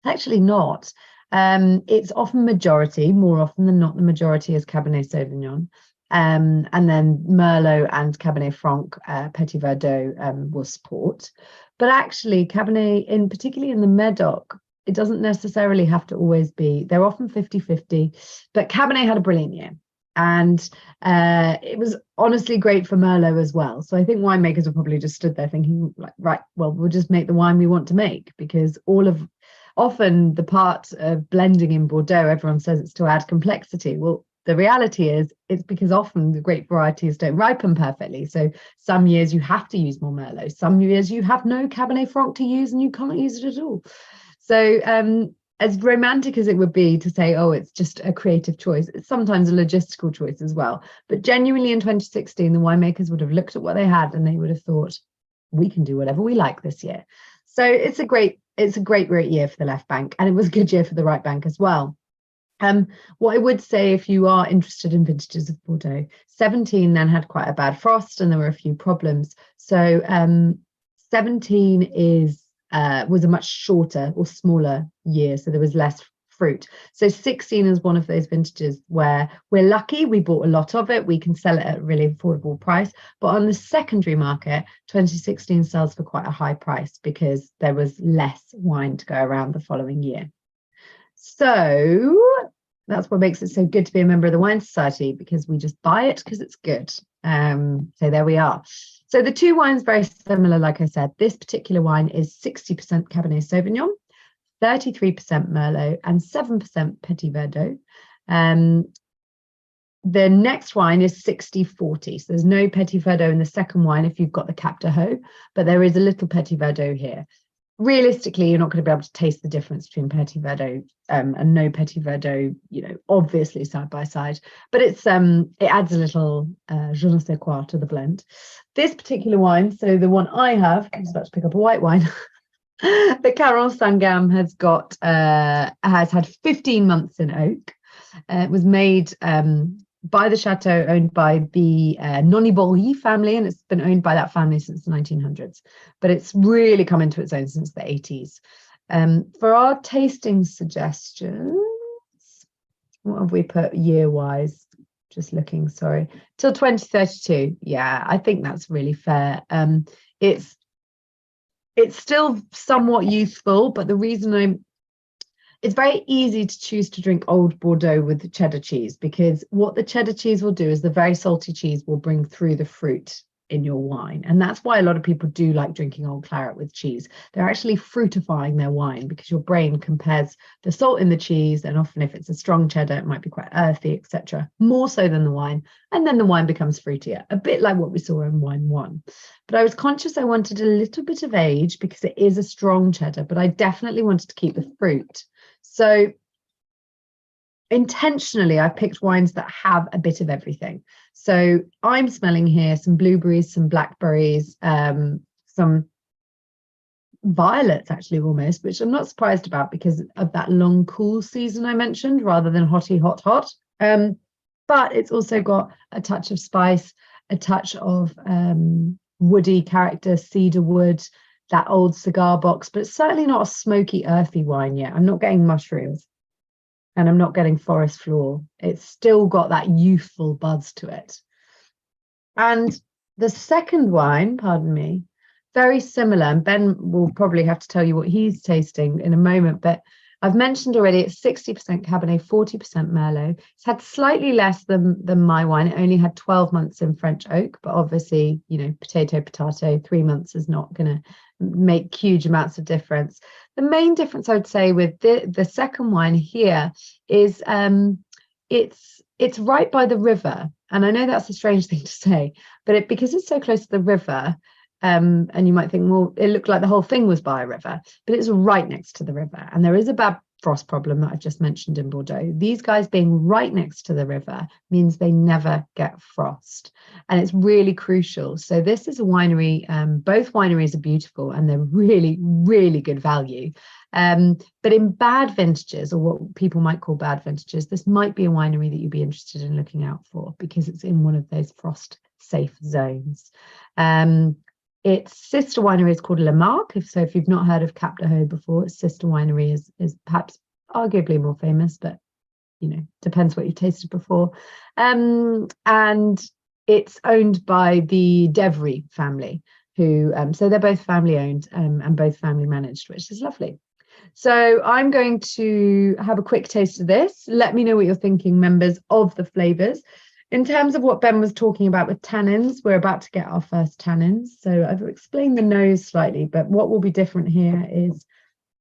Speaker 1: actually not. It's often majority, more often than not, the majority is Cabernet Sauvignon. And then Merlot and Cabernet Franc, Petit Verdot will support. But actually, Cabernet, particularly in the Médoc, it doesn't necessarily have to always be. They're often 50-50. But Cabernet had a brilliant year. And it was honestly great for Merlot as well. So I think winemakers have probably just stood there thinking, like, right, well, we'll just make the wine we want to make, because often the part of blending in Bordeaux, everyone says it's to add complexity. Well, the reality is it's because often the grape varieties don't ripen perfectly. So some years you have to use more Merlot. Some years you have no Cabernet Franc to use and you can't use it at all. So as romantic as it would be to say, oh, it's just a creative choice, it's sometimes a logistical choice as well. But genuinely in 2016, the winemakers would have looked at what they had and they would have thought, we can do whatever we like this year. So it's a great year for the left bank, and it was a good year for the right bank as well. What I would say, if you are interested in vintages of Bordeaux, 17 then had quite a bad frost and there were a few problems. So 17 was a much shorter or smaller year, so there was less fruit. So 16 is one of those vintages where we're lucky, we bought a lot of it, we can sell it at a really affordable price. But on the secondary market, 2016 sells for quite a high price because there was less wine to go around the following year. So that's what makes it so good to be a member of the Wine Society, because we just buy it because it's good. So there we are. So the two wines very similar, like I said. This particular wine is 60% Cabernet Sauvignon, 33% Merlot, and 7% Petit Verdot. The next wine is 60-40. So there's no Petit Verdot in the second wine if you've got the Cap de Haut, but there is a little Petit Verdot here. Realistically, you're not going to be able to taste the difference between Petit Verdot and no Petit Verdot, you know, obviously side by side, but it's it adds a little je ne sais quoi to the blend. This particular wine, so the one I have, I was about to pick up a white wine, the Caronne Gemme has had 15 months in oak. It was made by the Château, owned by the Nonibory family, and it's been owned by that family since the 1900s. But it's really come into its own since the 80s. For our tasting suggestions, what have we put year-wise? Just looking, sorry, till 2032. Yeah, I think that's really fair. It's still somewhat youthful, but the reason it's very easy to choose to drink old Bordeaux with the cheddar cheese, because what the cheddar cheese will do is the very salty cheese will bring through the fruit in your wine. And that's why a lot of people do like drinking old claret with cheese. They're actually fruitifying their wine, because your brain compares the salt in the cheese, and often if it's a strong cheddar, it might be quite earthy, etc., more so than the wine. And then the wine becomes fruitier, a bit like what we saw in wine one. But I was conscious I wanted a little bit of age because it is a strong cheddar, but I definitely wanted to keep the fruit. So intentionally, I picked wines that have a bit of everything. So I'm smelling here some blueberries, some blackberries, some violets, actually, almost, which I'm not surprised about because of that long cool season I mentioned, rather than hotty hot. But it's also got a touch of spice, a touch of woody character, cedar wood, that old cigar box, but it's certainly not a smoky, earthy wine yet. I'm not getting mushrooms and I'm not getting forest floor. It's still got that youthful buzz to it. And the second wine, pardon me, very similar, and Ben will probably have to tell you what he's tasting in a moment, but I've mentioned already it's 60% Cabernet, 40% Merlot. It's had slightly less than my wine. It only had 12 months in French oak, but obviously, you know, potato, 3 months is not going to make huge amounts of difference. The main difference I would say with the second wine here is it's right by the river. And I know that's a strange thing to say, but because it's so close to the river, and you might think, well, it looked like the whole thing was by a river, but it's right next to the river. And there is a bad frost problem that I've just mentioned in Bordeaux. These guys being right next to the river means they never get frost. And it's really crucial. So this is a winery, both wineries are beautiful and they're really, really good value. But in bad vintages, or what people might call bad vintages, this might be a winery that you'd be interested in looking out for because it's in one of those frost safe zones. Its sister winery is called Le Marc. If you've not heard of Cap de Haut before, its sister winery is perhaps arguably more famous, but you know, depends what you've tasted before. And it's owned by the Devry family, who so they're both family owned and both family managed, which is lovely. So I'm going to have a quick taste of this. Let me know what you're thinking, members, of the flavors. In terms of what Ben was talking about with tannins, we're about to get our first tannins. So I've explained the nose slightly, but what will be different here is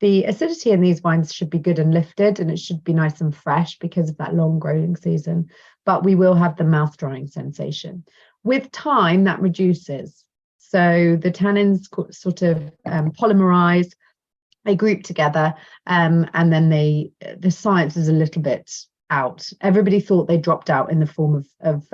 Speaker 1: the acidity in these wines should be good and lifted, and it should be nice and fresh because of that long growing season. But we will have the mouth drying sensation. With time, that reduces. So the tannins sort of polymerize, they group together, and then the science is a little bit out. Everybody thought they dropped out in the form of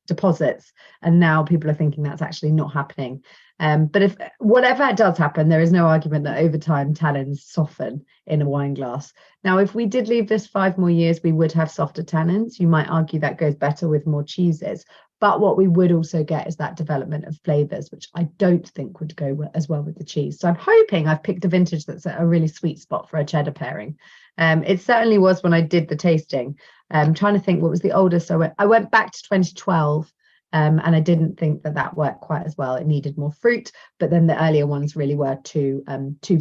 Speaker 1: deposits, and now people are thinking that's actually not happening. But if whatever does happen, there is no argument that over time tannins soften in a wine glass. Now, if we did leave this 5 more years, we would have softer tannins. You might argue that goes better with more cheeses. But what we would also get is that development of flavors, which I don't think would go as well with the cheese. So I'm hoping I've picked a vintage that's at a really sweet spot for a cheddar pairing. It certainly was when I did the tasting. I'm trying to think what was the oldest I went back to 2012. And I didn't think that worked quite as well. It needed more fruit, but then the earlier ones really were too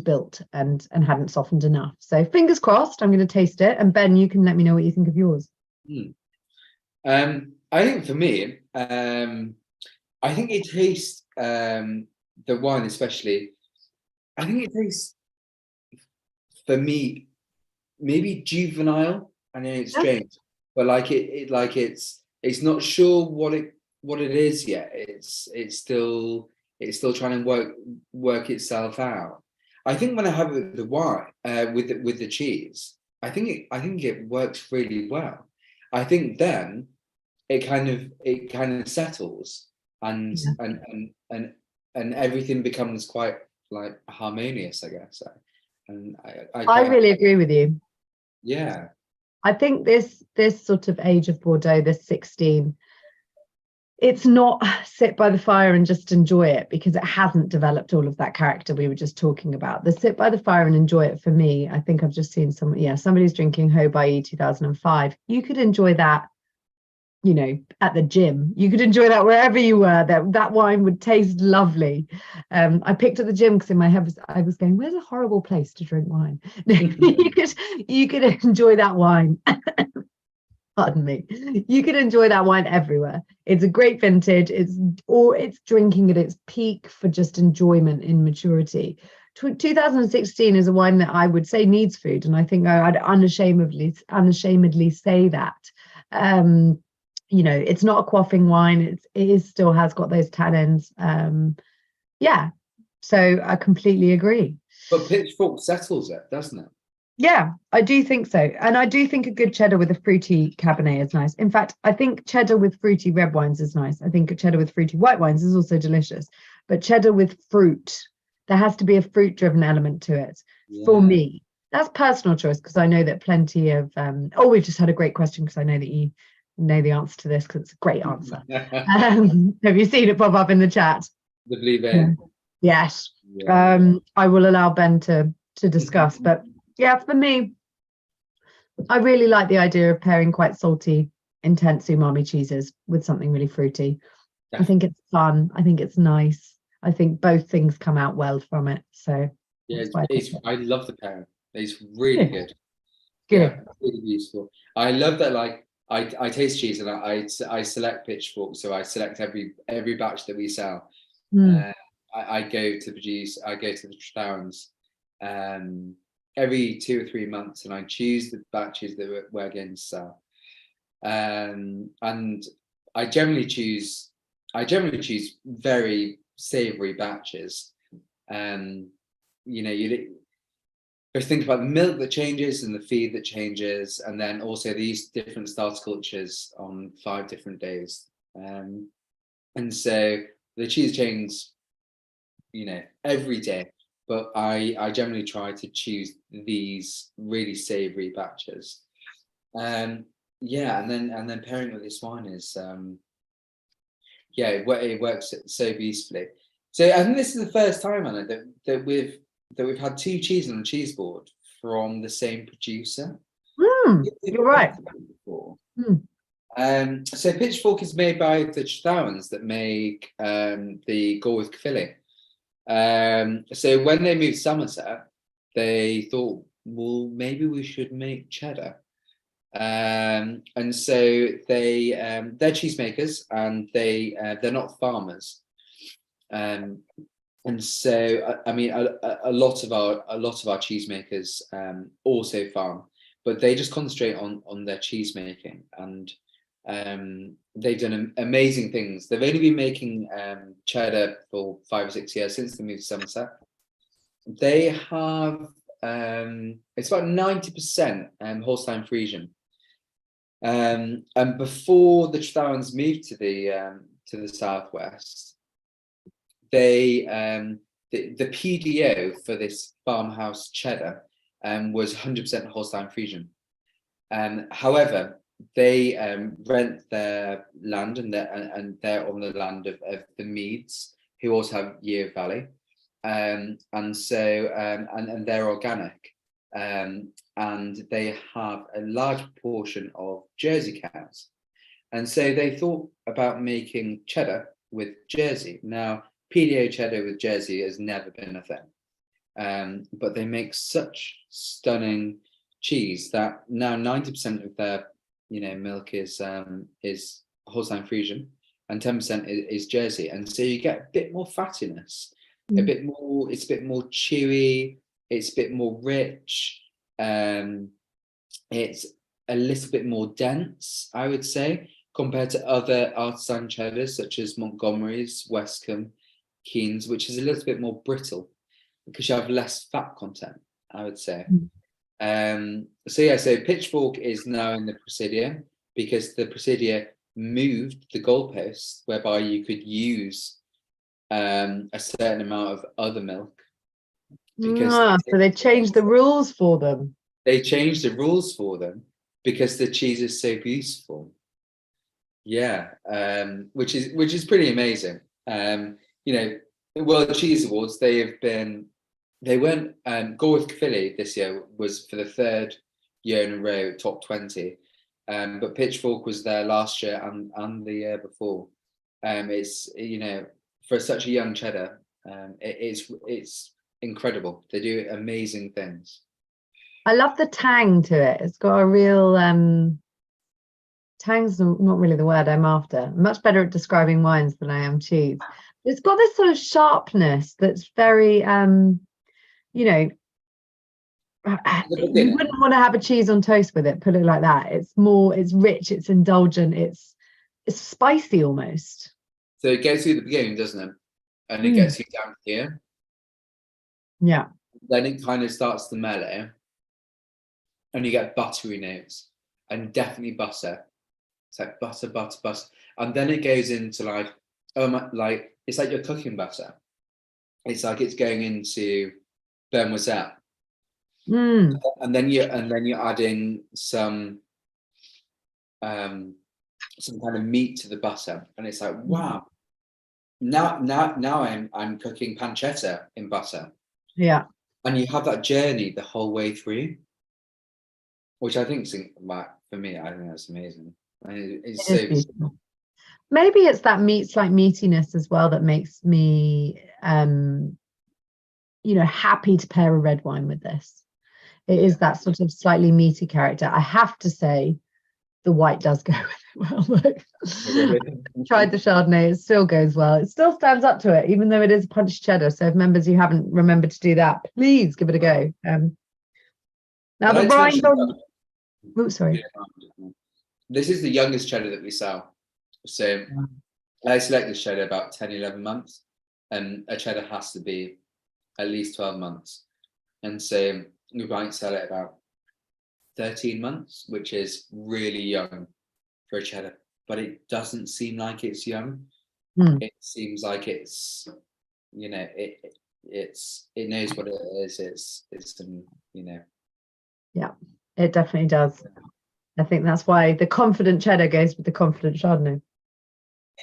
Speaker 1: built and hadn't softened enough. So fingers crossed, I'm going to taste it. And Ben, you can let me know what you think of yours.
Speaker 2: I think for me, I think it tastes the wine especially. I think it tastes for me maybe juvenile. I know it's strange, but like it's not sure what it is yet. It's still trying to work itself out. I think when I have it with the wine, with the cheese, I think it works really well. I think then it kind of settles and everything becomes quite like harmonious, I guess. And
Speaker 1: I really agree with you.
Speaker 2: Yeah.
Speaker 1: I think this sort of age of Bordeaux, this 16, it's not sit by the fire and just enjoy it, because it hasn't developed all of that character we were just talking about. The sit by the fire and enjoy it, for me, I think I've just seen somebody's drinking Haut-Médoc 2005. You could enjoy that, at the gym. You could enjoy that wherever you were. That wine would taste lovely. I picked at the gym because in my head I was going, where's a horrible place to drink wine? you could enjoy that wine. Pardon me. You can enjoy that wine everywhere. It's a great vintage. It's drinking at its peak for just enjoyment in maturity. 2016 is a wine that I would say needs food, and I think I'd unashamedly say that. It's not a quaffing wine. It still has got those tannins. So I completely agree.
Speaker 2: But Pitchfork settles it, doesn't it?
Speaker 1: Yeah, I do think so. And I do think a good cheddar with a fruity Cabernet is nice. In fact, I think cheddar with fruity red wines is nice. I think a cheddar with fruity white wines is also delicious. But cheddar with fruit, there has to be a fruit-driven element to it for me. That's personal choice, because I know that plenty of... we've just had a great question, because I know that you know the answer to this, because it's a great answer. Have you seen it pop up in the chat?
Speaker 2: The blue vein.
Speaker 1: Yes. I will allow Ben to discuss, but yeah, for me, I really like the idea of pairing quite salty, intense umami cheeses with something really fruity. Definitely. I think it's fun. I think it's nice. I think both things come out well from it. So
Speaker 2: yeah, I love the pairing. It's really good.
Speaker 1: Good.
Speaker 2: Yeah, really useful. I love that. Like I taste cheese and I select Pitchfork, so I select every batch that we sell. I go to the Trotharans every 2 or 3 months, and I choose the batches that we're going to sell. And I generally choose very savoury batches. You just think about the milk that changes and the feed that changes, and then also these different starter cultures on 5 different days. And so the cheese changes, every day. But I generally try to choose these really savoury batches. And then pairing with this wine is it works so beautifully. So I think this is the first time, Anna, that we've had 2 cheeses on a cheese board from the same producer.
Speaker 1: You're right.
Speaker 2: So Pitchfork is made by the Trotharans that make the Gorwydd Caerphilly. So when they moved to Somerset, they thought, well, maybe we should make cheddar. And so they're cheesemakers, and they're not farmers. And so I mean a lot of our cheesemakers also farm, but they just concentrate on their cheese making, and they've done amazing things. They've only been making cheddar for 5 or 6 years since they moved to Somerset. They have it's about 90% Holstein Friesian. And before the Trotharans moved to the southwest, the PDO for this farmhouse cheddar was 100% Holstein Friesian. However, they rent their land, and they're on the land of the Meads, who also have Year Valley, and so they're organic, and and they have a large proportion of Jersey cows. And so they thought about making cheddar with Jersey. Now, PDO cheddar with Jersey has never been a thing, but they make such stunning cheese that now 90% of their milk is Holstein Friesian, and 10% is Jersey, and so you get a bit more fattiness, a bit more. It's a bit more chewy. It's a bit more rich. It's a little bit more dense, I would say, compared to other artisan cheddars such as Montgomery's, Westcombe, Keen's, which is a little bit more brittle because you have less fat content, I would say. So Pitchfork is now in the Presidio because the Presidio moved the goalposts whereby you could use a certain amount of other milk.
Speaker 1: So they changed the rules for them.
Speaker 2: They changed the rules for them because the cheese is so beautiful. Yeah, which is pretty amazing. The World Cheese Awards, they weren't Gorwydd Caerphilly this year was for the third year in a row top 20, but Pitchfork was there last year and the year before. It's for such a young cheddar, it's incredible. They do amazing things.
Speaker 1: I love the tang to it. It's got a real tang's not really the word I'm after. I'm much better at describing wines than I am cheese. It's got this sort of sharpness that's very you wouldn't want to have a cheese on toast with it, put it like that. It's rich, it's indulgent, it's spicy almost.
Speaker 2: So it goes through the beginning, doesn't it? And it gets you down here.
Speaker 1: Yeah.
Speaker 2: Then it kind of starts to mellow, and you get buttery notes, and definitely butter. It's like butter, and then it goes into like it's like you're cooking butter. It's like it's going into Bermoiselle, and then you're adding some kind of meat to the butter, and it's like wow. Now I'm cooking pancetta in butter.
Speaker 1: Yeah.
Speaker 2: And you have that journey the whole way through, which I think for me, I think that's amazing. It's so
Speaker 1: beautiful. Maybe it's that slight meatiness as well that makes me happy to pair a red wine with this. It is that sort of slightly meaty character. I have to say the white does go with it well. Look, tried the Chardonnay, it still goes well. It still stands up to it, even though it is punched cheddar. So if members, you haven't remembered to do that, please give it a go. Now the rind on... sorry.
Speaker 2: This is the youngest cheddar that we sell. So I select this cheddar about 10, 11 months, and a cheddar has to be at least 12 months. And so we might sell it about 13 months, which is really young for a cheddar, but it doesn't seem like it's young. It seems like it's it knows what it is. It's
Speaker 1: Yeah, it definitely does. I think that's why the confident cheddar goes with the confident Chardonnay.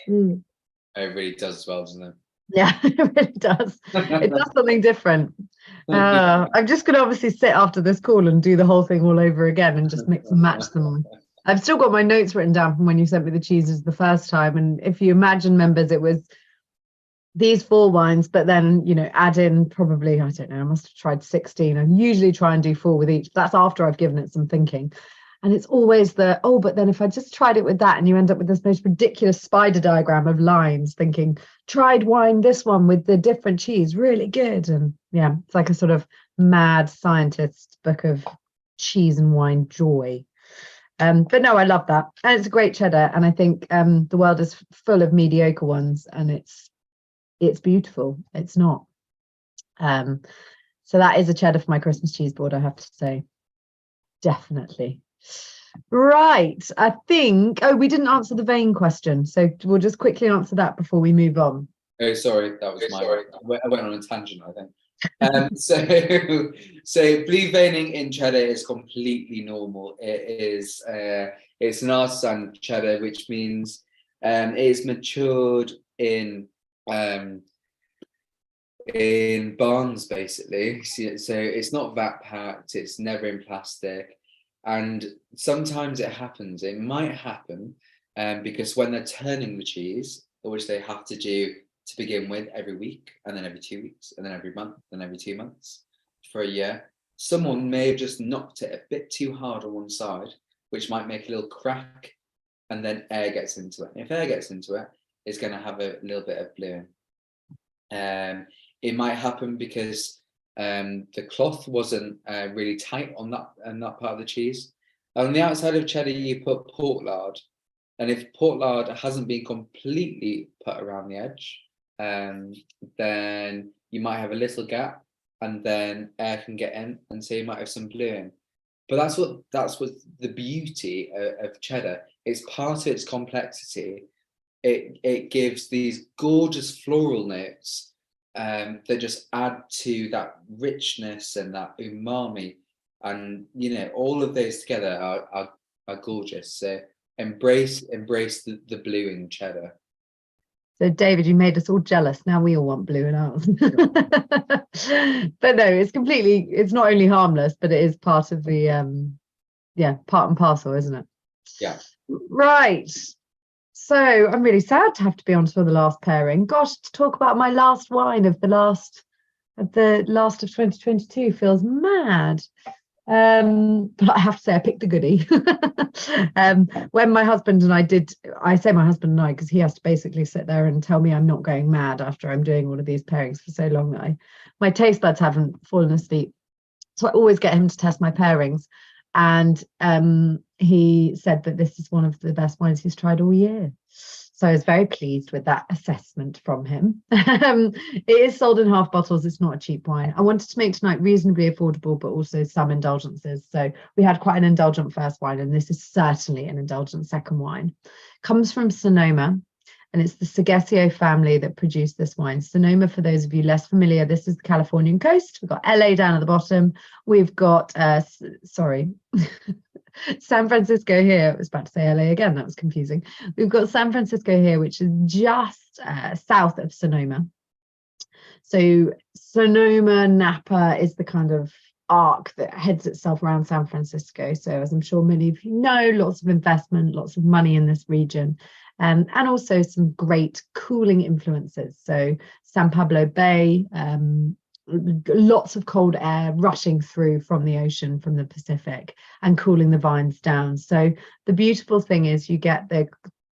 Speaker 2: It really does as well, doesn't it?
Speaker 1: Yeah, it really does. It does something different. I'm just going to obviously sit after this call and do the whole thing all over again and just mix and match them all. I've still got my notes written down from when you sent me the cheeses the first time. And if you imagine, members, it was these 4 wines, but then, add in probably, I don't know, I must have tried 16. I usually try and do 4 with each. That's after I've given it some thinking. And it's always but then if I just tried it with that, and you end up with this most ridiculous spider diagram of lines thinking, tried wine, this one with the different cheese, really good. And yeah, it's like a sort of mad scientist book of cheese and wine joy. But no, I love that. And it's a great cheddar. And I think the world is full of mediocre ones, and it's beautiful. It's not. So that is a cheddar for my Christmas cheese board, I have to say. Definitely. Right, I think we didn't answer the vein question, so we'll just quickly answer that before we move on.
Speaker 2: Oh, sorry, that was I went on a tangent, I think. So blue veining in cheddar is completely normal. It's an artisan cheddar, which means it is matured in in barns, basically. So it's not vat packed, it's never in plastic. And sometimes it happens, it might happen because when they're turning the cheese, which they have to do to begin with every week, and then every 2 weeks, and then every month, and every 2 months for a year, someone may have just knocked it a bit too hard on one side, which might make a little crack, and then air gets into it. And if air gets into it, it's going to have a little bit of bluing. It might happen because the cloth wasn't really tight on that part of the cheese. On the outside of cheddar, you put port lard, and if port lard hasn't been completely put around the edge, then you might have a little gap, and then air can get in, and so you might have some bluing. But that's what the beauty of cheddar. It's part of its complexity. It gives these gorgeous floral notes that just add to that richness and that umami, and all of those together are gorgeous. So embrace the bluing cheddar.
Speaker 1: So David, you made us all jealous. Now we all want blue in ours. But no, it's not only harmless, but it is part of the part and parcel, isn't it?
Speaker 2: Yeah.
Speaker 1: Right. So I'm really sad to have to be on for the last pairing. Gosh, to talk about my last wine of the last of 2022 feels mad. But I have to say I picked a goodie. When my husband and I say my husband and I because he has to basically sit there and tell me I'm not going mad after I'm doing all of these pairings for so long that my taste buds haven't fallen asleep. So I always get him to test my pairings, and he said that this is one of the best wines he's tried all year. So I was very pleased with that assessment from him. It is sold in half bottles. It's not a cheap wine. I wanted to make tonight reasonably affordable, but also some indulgences. So we had quite an indulgent first wine, and this is certainly an indulgent second wine. Comes from Sonoma, and it's the Seghesio family that produced this wine. Sonoma, for those of you less familiar, this is the Californian coast. We've got LA down at the bottom. We've got, San Francisco here. I was about to say LA again. That was confusing. We've got San Francisco here, which is just south of Sonoma. So Sonoma, Napa is the kind of arc that heads itself around San Francisco. So as I'm sure many of you know, lots of investment, lots of money in this region. And also some great cooling influences. So San Pablo Bay, lots of cold air rushing through from the ocean, from the Pacific, and cooling the vines down. So the beautiful thing is you get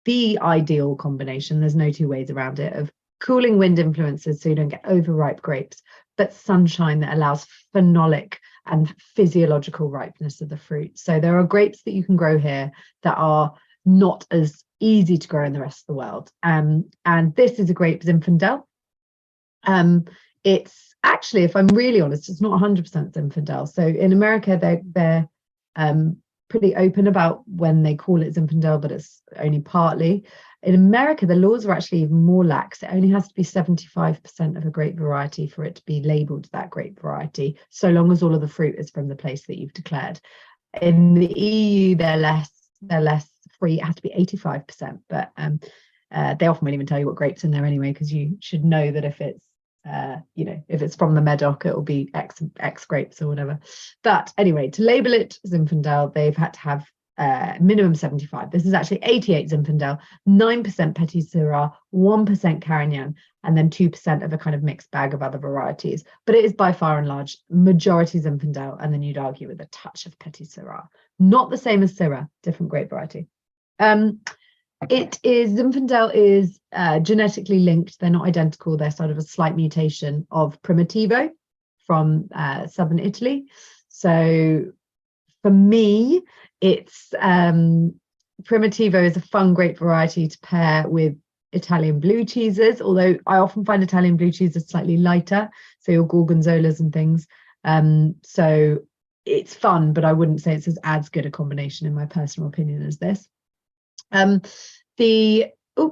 Speaker 1: the ideal combination, there's no two ways around it, of cooling wind influences so you don't get overripe grapes, but sunshine that allows phenolic and physiological ripeness of the fruit. So there are grapes that you can grow here that are not as easy to grow in the rest of the world. And this is a grape Zinfandel. It's actually, if I'm really honest, it's not 100% Zinfandel. So in America, they're pretty open about when they call it Zinfandel, but it's only partly. In America, the laws are actually even more lax. It only has to be 75% of a grape variety for it to be labelled that grape variety, so long as all of the fruit is from the place that you've declared. In the EU, they're less free. It has to be 85%, but they often won't even tell you what grapes in there anyway, because you should know that if it's if it's from the Médoc, it will be X grapes or whatever. But anyway, to label it Zinfandel, they've had to have minimum 75. This is actually 88 Zinfandel, 9% Petit Syrah, 1% Carignan, and then 2% of a kind of mixed bag of other varieties. But it is by far and large majority Zinfandel, and then you'd argue with a touch of Petit Syrah. Not the same as Syrah, different grape variety. Zinfandel is genetically linked. They're not identical. They're sort of a slight mutation of Primitivo from southern Italy. So for me, it's Primitivo is a fun grape variety to pair with Italian blue cheeses, although I often find Italian blue cheeses slightly lighter, so your gorgonzolas and things. So it's fun, but I wouldn't say it's as good a combination in my personal opinion as this.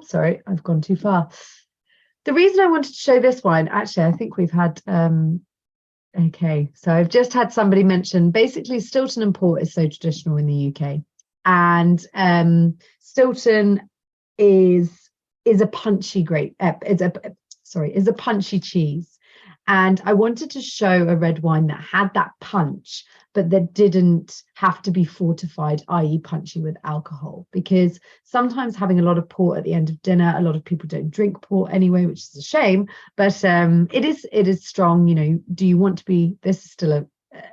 Speaker 1: Sorry, I've gone too far. The reason I wanted to show this wine, actually, I think we've had okay, so I've just had somebody mention basically Stilton and port is so traditional in the UK, and Stilton is a punchy grape. Is a punchy cheese, And I wanted to show a red wine that had that punch, but that didn't have to be fortified, i.e. punchy with alcohol, because sometimes having a lot of port at the end of dinner, a lot of people don't drink port anyway, which is a shame, but it is strong. You know, do you want to be, this is still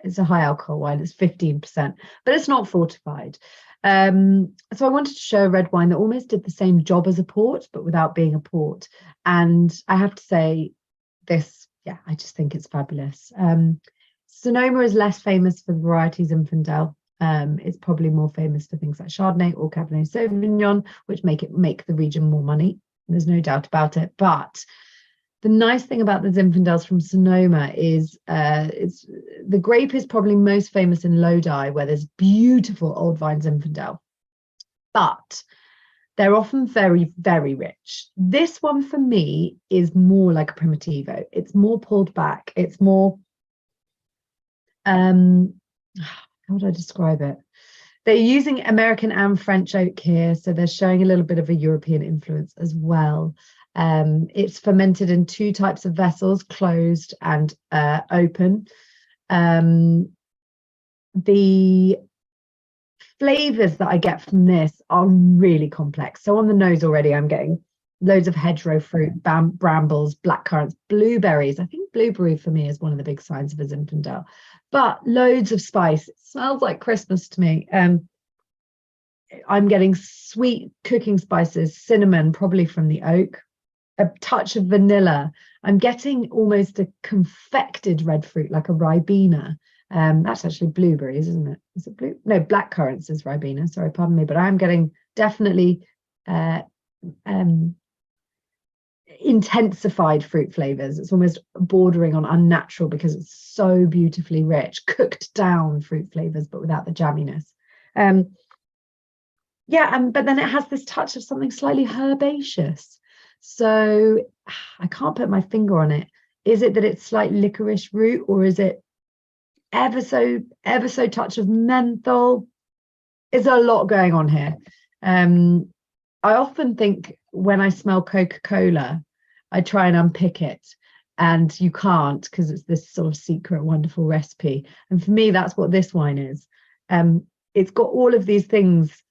Speaker 1: it's a high alcohol wine, it's 15%, but it's not fortified. So I wanted to show a red wine that almost did the same job as a port, but without being a port. And I have to say this, yeah, I just think it's fabulous. Sonoma is less famous for the variety Zinfandel. It's probably more famous for things like Chardonnay or Cabernet Sauvignon, which make the region more money. There's no doubt about it. But the nice thing about the Zinfandels from Sonoma is the grape is probably most famous in Lodi, where there's beautiful old vine Zinfandel. But they're often very, very rich. This one for me is more like a Primitivo. It's more pulled back. It's more, how would I describe it? They're using American and French oak here, so they're showing a little bit of a European influence as well. It's fermented in 2 types of vessels, closed and open. The flavors that I get from this are really complex. So on the nose already, I'm getting loads of hedgerow fruit, brambles, blackcurrants, blueberries. I think blueberry for me is one of the big signs of a Zinfandel, but loads of spice. It smells like Christmas to me. I'm getting sweet cooking spices, cinnamon, probably from the oak, a touch of vanilla. I'm getting almost a confected red fruit, like a Ribena. That's actually blueberries, isn't it? Is it blue? No, blackcurrants is Ribena. Sorry, pardon me. But I'm getting definitely intensified fruit flavors. It's almost bordering on unnatural because it's so beautifully rich, cooked down fruit flavors, but without the jamminess. But then it has this touch of something slightly herbaceous. So I can't put my finger on it. Is it that it's slight licorice root, or is it ever so touch of menthol? There's a lot going on here. I often think when I smell Coca-Cola, I try and unpick it, and you can't, because it's this sort of secret wonderful recipe. And for me, that's what this wine is. It's got all of these things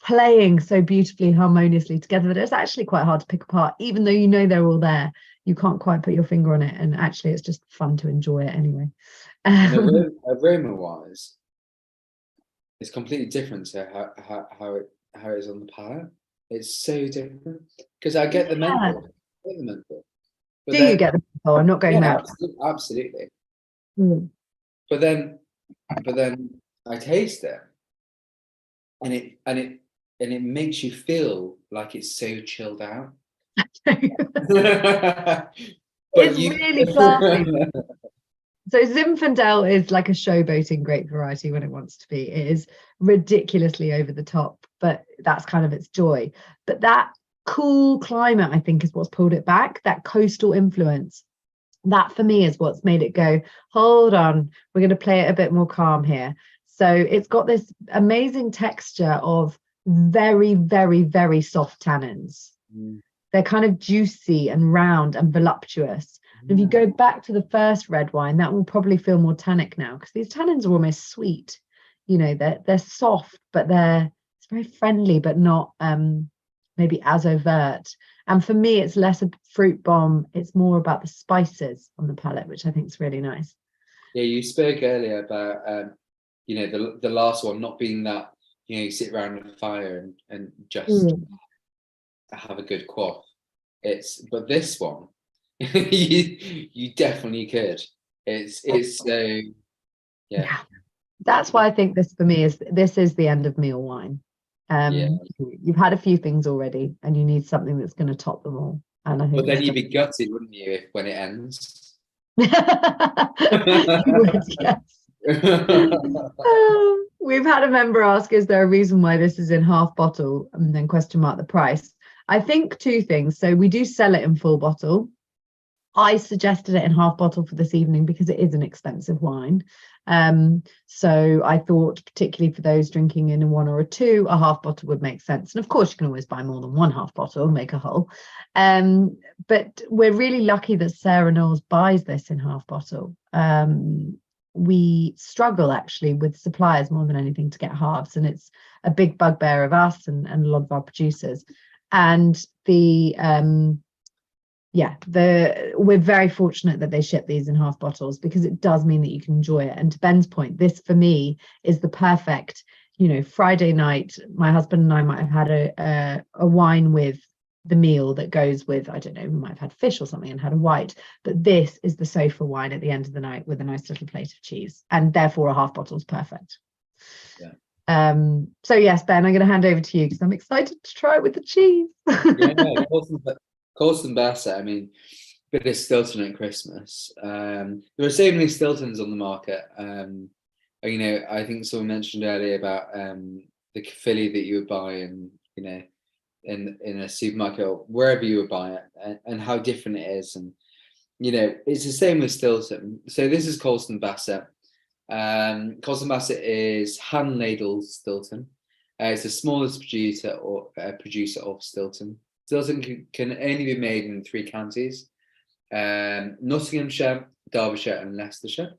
Speaker 1: playing so beautifully, harmoniously together, that it's actually quite hard to pick apart. Even though you know they're all there, you can't quite put your finger on it, and actually it's just fun to enjoy it anyway.
Speaker 2: Aroma wise, it's completely different to how it is on the palate. It's so different, because I get the menthol.
Speaker 1: Do you get the menthol? I'm not going there.
Speaker 2: Absolutely. But then I taste it, and it makes you feel like it's so chilled out.
Speaker 1: It's really classy. So Zinfandel is like a showboating grape variety when it wants to be. It is ridiculously over the top, but that's kind of its joy. But that cool climate, I think, is what's pulled it back. That coastal influence, that for me is what's made it go, hold on, we're going to play it a bit more calm here. So it's got this amazing texture of very, very, very soft tannins. They're kind of juicy and round and voluptuous. And if you go back to the first red wine, that will probably feel more tannic now, because these tannins are almost sweet. You know, they're soft, but it's very friendly, but not maybe as overt. And for me, it's less a fruit bomb. It's more about the spices on the palate, which I think is really nice.
Speaker 2: Yeah, you spoke earlier about the last one not being that, you sit around the fire and just have a good quaff. But this one, you definitely could. It's so yeah.
Speaker 1: That's why I think this for me is the end of meal wine. You've had a few things already, and you need something that's going to top them all. And I think.
Speaker 2: But then you'd be gutted, wouldn't you, when it ends?
Speaker 1: You would, yes. We've had a member ask, is there a reason why this is in half bottle, and then question mark the price? I think 2 things. So we do sell it in full bottle. I suggested it in half bottle for this evening because it is an expensive wine. So I thought, particularly for those drinking in a 1 or a 2, a half bottle would make sense. And of course, you can always buy more than 1 half bottle and make a whole. But we're really lucky that Sarah Knowles buys this in half bottle. We struggle actually with suppliers more than anything to get halves, and it's a big bugbear of us and a lot of our producers. And we're very fortunate that they ship these in half bottles, because it does mean that you can enjoy it. And to Ben's point, this for me is the perfect, Friday night. My husband and I might have had a wine with the meal that goes with, I don't know, we might have had fish or something and had a white, but this is the sofa wine at the end of the night with a nice little plate of cheese, and therefore a half bottle is perfect. So yes, Ben, I'm going to hand over to you because I'm excited to try it with the cheese.
Speaker 2: Colston Bassett, I mean, bit of Stilton at Christmas. There are so many Stiltons on the market. I think someone mentioned earlier about the Caerphilly that you would buy in a supermarket or wherever you would buy it, and how different it is. And it's the same with Stilton. So this is Colston Bassett. Colston Bassett is hand ladled Stilton. It's the smallest producer of Stilton. Stilton can only be made in 3 counties: Nottinghamshire, Derbyshire, and Leicestershire.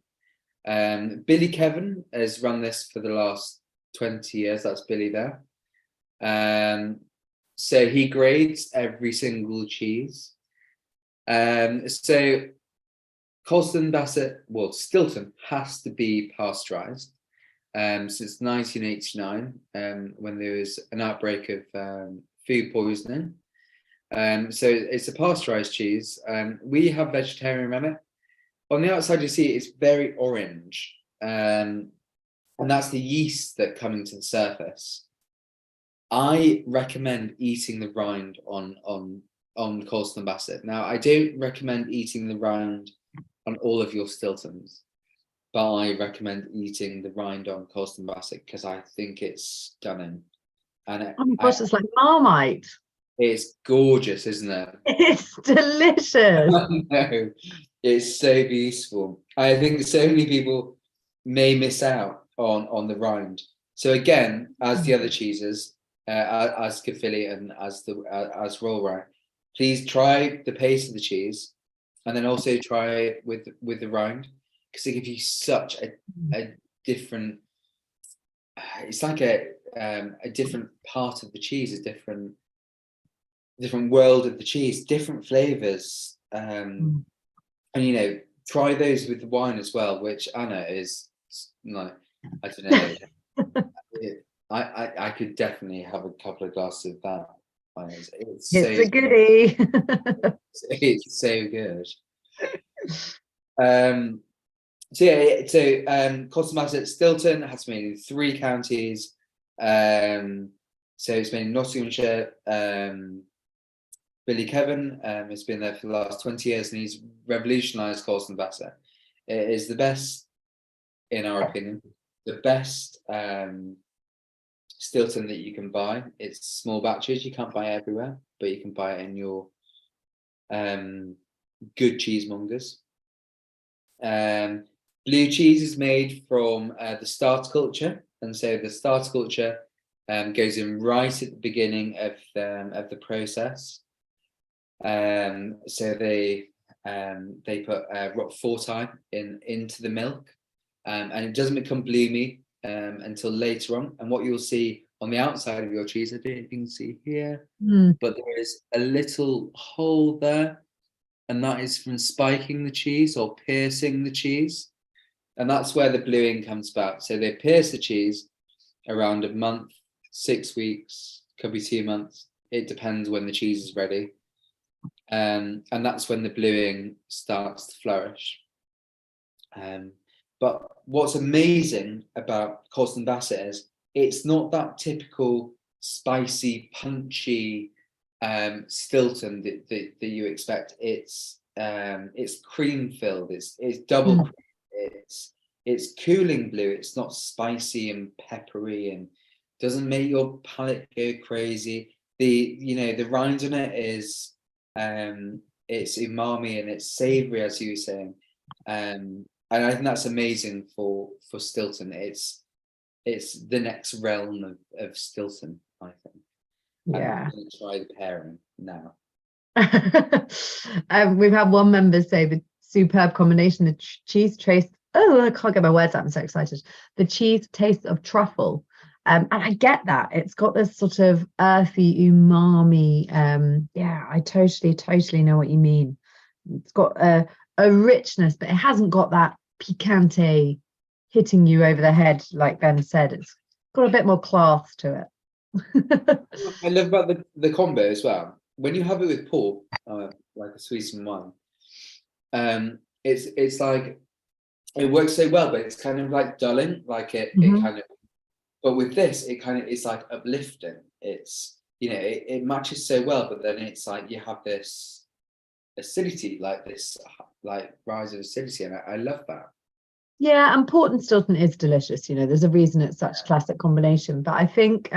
Speaker 2: Billy Kevin has run this for the last 20 years. That's Billy there. So he grades every single cheese. So Colston Bassett, Stilton has to be pasteurized since 1989, when there was an outbreak of food poisoning. So it's a pasteurized cheese. We have vegetarian rennet. On the outside, you see it's very orange, and that's the yeast that coming to the surface. I recommend eating the rind on Colston Bassett. Now, I don't recommend eating the rind on all of your Stiltons, but I recommend eating the rind on Colston Bassett because I think it's stunning. And
Speaker 1: oh my gosh, it's like Marmite.
Speaker 2: It's gorgeous, isn't it?
Speaker 1: It's delicious.
Speaker 2: No, it's so beautiful. I think so many people may miss out on the rind. So again, as the other cheeses, as Caerphilly and as Rollwright, please try the paste of the cheese, and then also try it with the rind, because it gives you such a different. It's like a different part of the cheese, a different world of the cheese, different flavors, and try those with the wine as well, which Anna is like, I don't know. I could definitely have a couple of glasses of that. It's
Speaker 1: a goodie.
Speaker 2: It's so good. Colston Bassett Stilton has been in 3 counties. So it's been in Nottinghamshire. Billy Kevin has been there for the last 20 years, and he's revolutionised Colston Bassett. It is the best, in our opinion, the best Stilton that you can buy. It's small batches. You can't buy it everywhere, but you can buy it in your good cheesemongers. Blue cheese is made from the starter culture, and so the starter culture goes in right at the beginning of the process. So they put Roquefort into the milk, and it doesn't become bloomy until later on. And what you'll see on the outside of your cheese, I don't know if you can see here, but there is a little hole there, and that is from spiking the cheese or piercing the cheese, and that's where the bluing comes about. So they pierce the cheese around a month, 6 weeks, could be 2 months. It depends when the cheese is ready. And that's when the bluing starts to flourish. But what's amazing about Colston Bassett is it's not that typical spicy, punchy Stilton that you expect. It's cream filled. It's double cream. It's cooling blue. It's not spicy and peppery and doesn't make your palate go crazy. The rind on it is it's umami and it's savory, as you were saying. and I think that's amazing for Stilton. It's the next realm of Stilton, I think.
Speaker 1: Yeah.
Speaker 2: I'm going to try the pairing now.
Speaker 1: We've had one member say the superb combination, the cheese taste. Oh, I can't get my words out. I'm so excited. The cheese taste of truffle. And I get that. It's got this sort of earthy umami. Yeah, I totally know what you mean. It's got a richness, but it hasn't got that picante hitting you over the head, like Ben said. It's got a bit more class to it.
Speaker 2: I love about the combo as well. When you have it with pork, like a sweetened wine, it's like it works so well, but it's kind of like dulling, like it kind of. But with this, it kind of is like uplifting. It's, you know, it matches so well, but then it's like you have this acidity, like this like rise of acidity, and I love that.
Speaker 1: Yeah, and port and Stilton is delicious. You know, there's a reason it's such a classic combination. But I think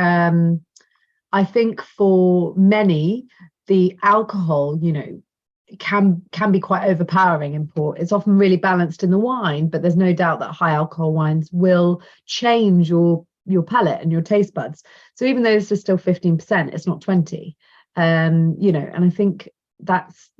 Speaker 1: for many, the alcohol, you know, can be quite overpowering in port. It's often really balanced in the wine, but there's no doubt that high alcohol wines will change your palate and your taste buds. So even though this is still 15%, it's not 20. You know, and I think that's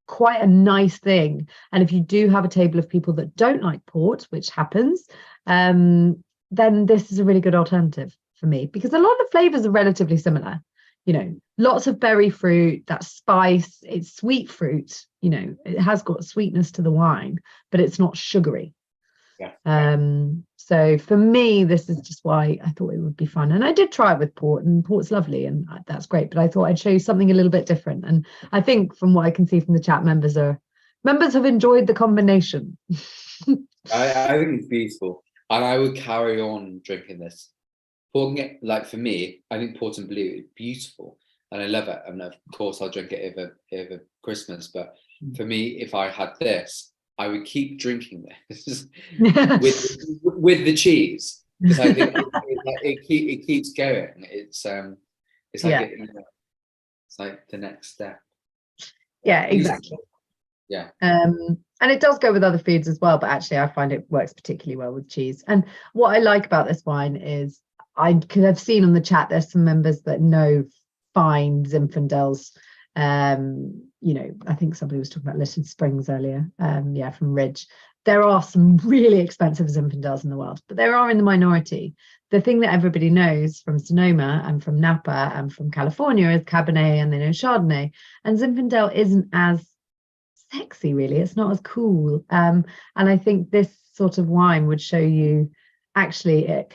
Speaker 1: quite a nice thing. And if you do have a table of people that don't like port, which happens, then this is a really good alternative for me, because a lot of the flavors are relatively similar. You know, lots of berry fruit, that spice, it's sweet fruit, you know, it has got sweetness to the wine, but it's not sugary.
Speaker 2: Yeah.
Speaker 1: So for me, this is just why I thought it would be fun. And I did try it with port, and port's lovely, and that's great. But I thought I'd show you something a little bit different. And I think from what I can see from the chat, members have enjoyed the combination.
Speaker 2: I think it's beautiful, and I would carry on drinking this. Like for me, I think port and blue is beautiful, and I love it. And of course, I'll drink it over Christmas. But for me, if I had this, I would keep drinking this with the cheese, because I think it keeps going. It's like it's like the next step.
Speaker 1: Yeah, exactly.
Speaker 2: Yeah.
Speaker 1: And it does go with other foods as well, but actually I find it works particularly well with cheese. And what I like about this wine is because I've seen on the chat there's some members that know fine Zinfandels. You know, I think somebody was talking about Lytton Springs earlier. Yeah, from Ridge. There are some really expensive Zinfandels in the world, but they are in the minority. The thing that everybody knows from Sonoma and from Napa and from California is Cabernet, and they know Chardonnay. And Zinfandel isn't as sexy, really. It's not as cool. And I think this sort of wine would show you actually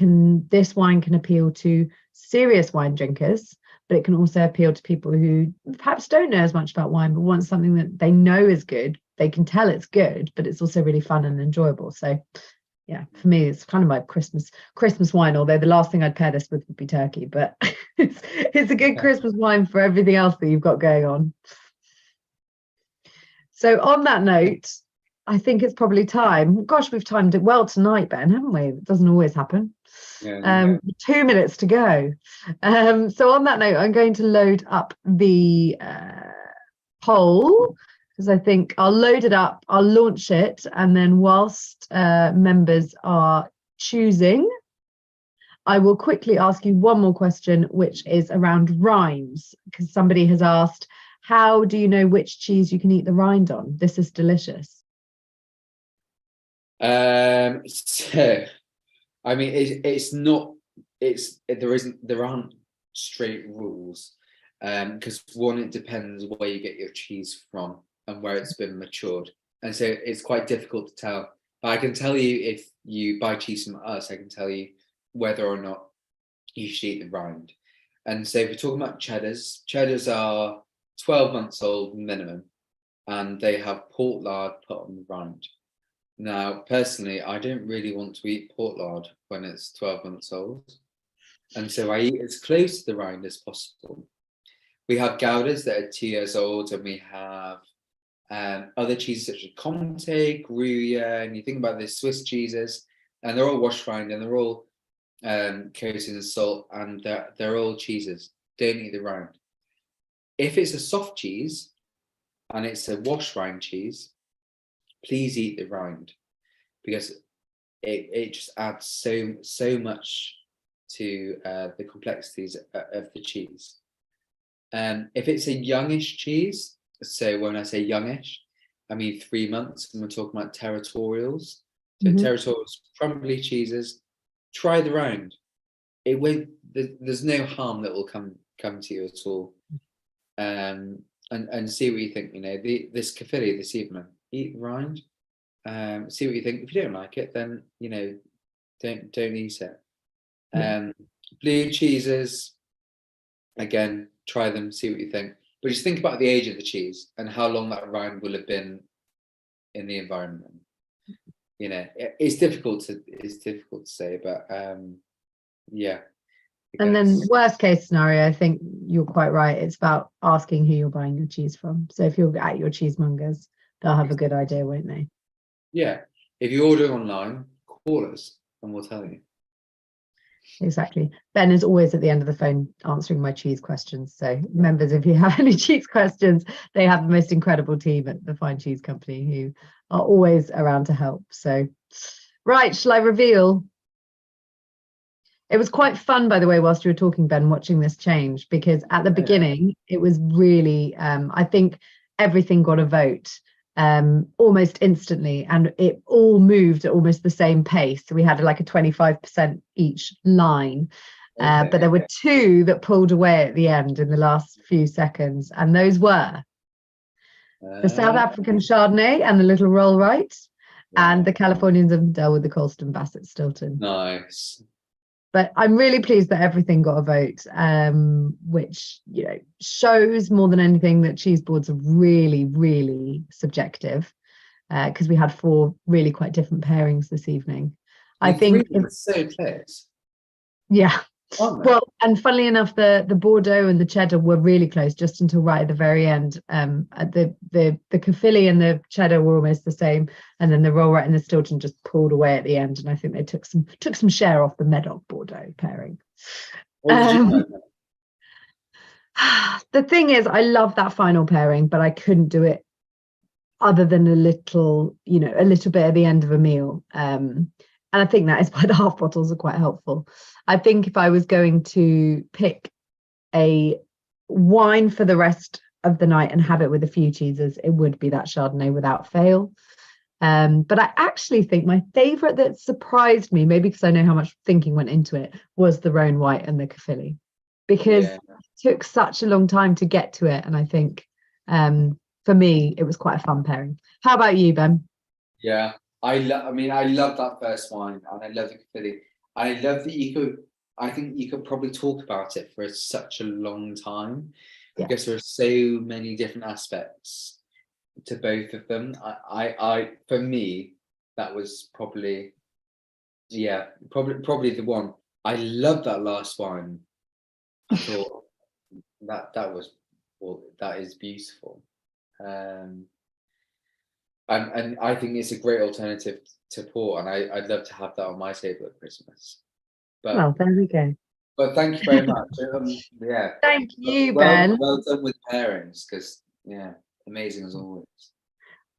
Speaker 1: this wine can appeal to serious wine drinkers, but it can also appeal to people who perhaps don't know as much about wine, but want something that they know is good. They can tell it's good, but it's also really fun and enjoyable. So yeah, for me, it's kind of my Christmas wine, although the last thing I'd pair this with would be turkey, but it's a good Christmas wine for everything else that you've got going on. So on that note, I think it's probably time. Gosh, we've timed it well tonight, Ben, haven't we? It doesn't always happen. 2 minutes to go. So on that note, I'm going to load up the poll, because I think I'll load it up, I'll launch it, and then whilst members are choosing, I will quickly ask you one more question, which is around rinds, because somebody has asked, how do you know which cheese you can eat the rind on? This is delicious.
Speaker 2: So I mean, there aren't straight rules, because one, it depends where you get your cheese from and where it's been matured, and so it's quite difficult to tell. But I can tell you, if you buy cheese from us, I can tell you whether or not you should eat the rind. And so if we're talking about cheddars are 12 months old minimum, and they have port lard put on the rind. Now, personally, I don't really want to eat port lard when it's 12 months old, and so I eat as close to the rind as possible. We have Goudas that are 2 years old, and we have other cheeses such as Comté, Gruyere, and you think about the Swiss cheeses, and they're all wash rind, and they're all coated in salt, and they're all cheeses. Don't eat the rind. If it's a soft cheese and it's a wash rind cheese, please eat the rind. because it just adds so much to the complexities of the cheese. If it's a youngish cheese, so when I say youngish, I mean 3 months, and we're talking about territorials. So territorials, crumbly cheeses, try the round. It won't. There's no harm that will come to you at all. And see what you think. You know, this Caerphilly this evening, eat the rind. See what you think. If you don't like it, then you know, don't eat it. Blue cheeses, again, try them, see what you think. But just think about the age of the cheese and how long that rind will have been in the environment. You know, it's difficult to say, but yeah.
Speaker 1: And then worst case scenario, I think you're quite right. It's about asking who you're buying your cheese from. So if you're at your cheesemongers, they'll have a good idea, won't they?
Speaker 2: Yeah. If you order online, call us and we'll tell you.
Speaker 1: Exactly. Ben is always at the end of the phone answering my cheese questions. So members, if you have any cheese questions, they have the most incredible team at the Fine Cheese Company who are always around to help. So, right, shall I reveal? It was quite fun, by the way, whilst you were talking, Ben, watching this change, because at the beginning, it was really, I think everything got a vote almost instantly, and it all moved at almost the same pace. So we had like a 25% each line, but there were two that pulled away at the end in the last few seconds, and those were the South African Chardonnay and the little Rollwright, and the Californian Zinfandel with the Colston, Bassett, Stilton.
Speaker 2: Nice.
Speaker 1: But I'm really pleased that everything got a vote, which, you know, shows more than anything that cheese boards are really, really subjective, because we had 4 really quite different pairings this evening. I think
Speaker 2: it's so close.
Speaker 1: Yeah. Well, and funnily enough, the Bordeaux and the Cheddar were really close just until right at the very end. The Caerphilly and the Cheddar were almost the same, and then the Rollwright and the Stilton just pulled away at the end. And I think they took some share off the Médoc Bordeaux pairing. The thing is, I love that final pairing, but I couldn't do it other than a little bit at the end of a meal. And I think that is why the half bottles are quite helpful. I think if I was going to pick a wine for the rest of the night and have it with a few cheeses, it would be that Chardonnay without fail. But I actually think my favourite that surprised me, maybe because I know how much thinking went into it, was the Rhone White and the Caerphilly, because it took such a long time to get to it. And I think for me, it was quite a fun pairing. How about you, Ben?
Speaker 2: Yeah. I love that first wine, and I love the Caerphilly. I love that I think you could probably talk about it for such a long time, because there are so many different aspects to both of them. For me, that was probably the one. I love that last wine. I thought that is beautiful. And I think it's a great alternative to port, and I'd love to have that on my table at Christmas. But,
Speaker 1: well, there we go.
Speaker 2: But thank you very much.
Speaker 1: Thank you, Ben.
Speaker 2: Well done with pairings, because amazing as always.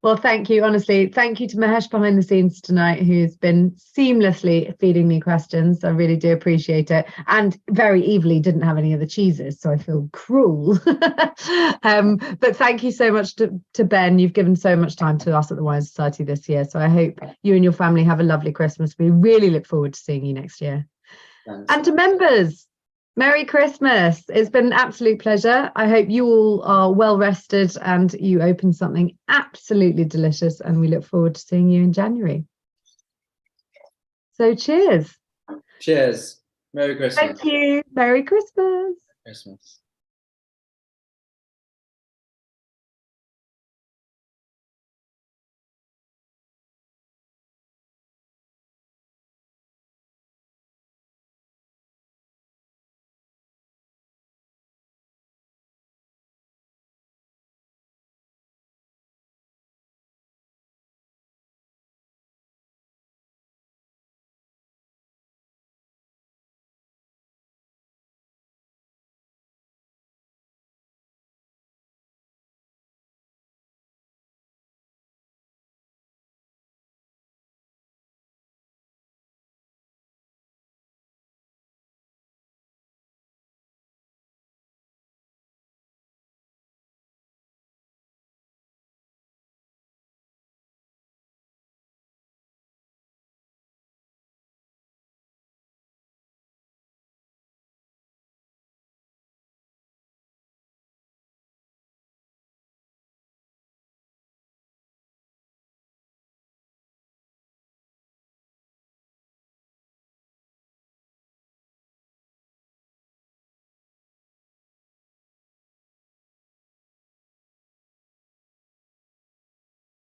Speaker 1: Well, thank you. Honestly, thank you to Mahesh behind the scenes tonight, who's been seamlessly feeding me questions. I really do appreciate it. And very evilly didn't have any of the cheeses, so I feel cruel. But thank you so much to Ben. You've given so much time to us at the Wine Society this year. So I hope you and your family have a lovely Christmas. We really look forward to seeing you next year. Thanks. And to members, Merry Christmas. It's been an absolute pleasure. I hope you all are well rested and you open something absolutely delicious, and we look forward to seeing you in January. So cheers.
Speaker 2: Cheers. Merry Christmas.
Speaker 1: Thank you. Merry Christmas.
Speaker 2: Christmas.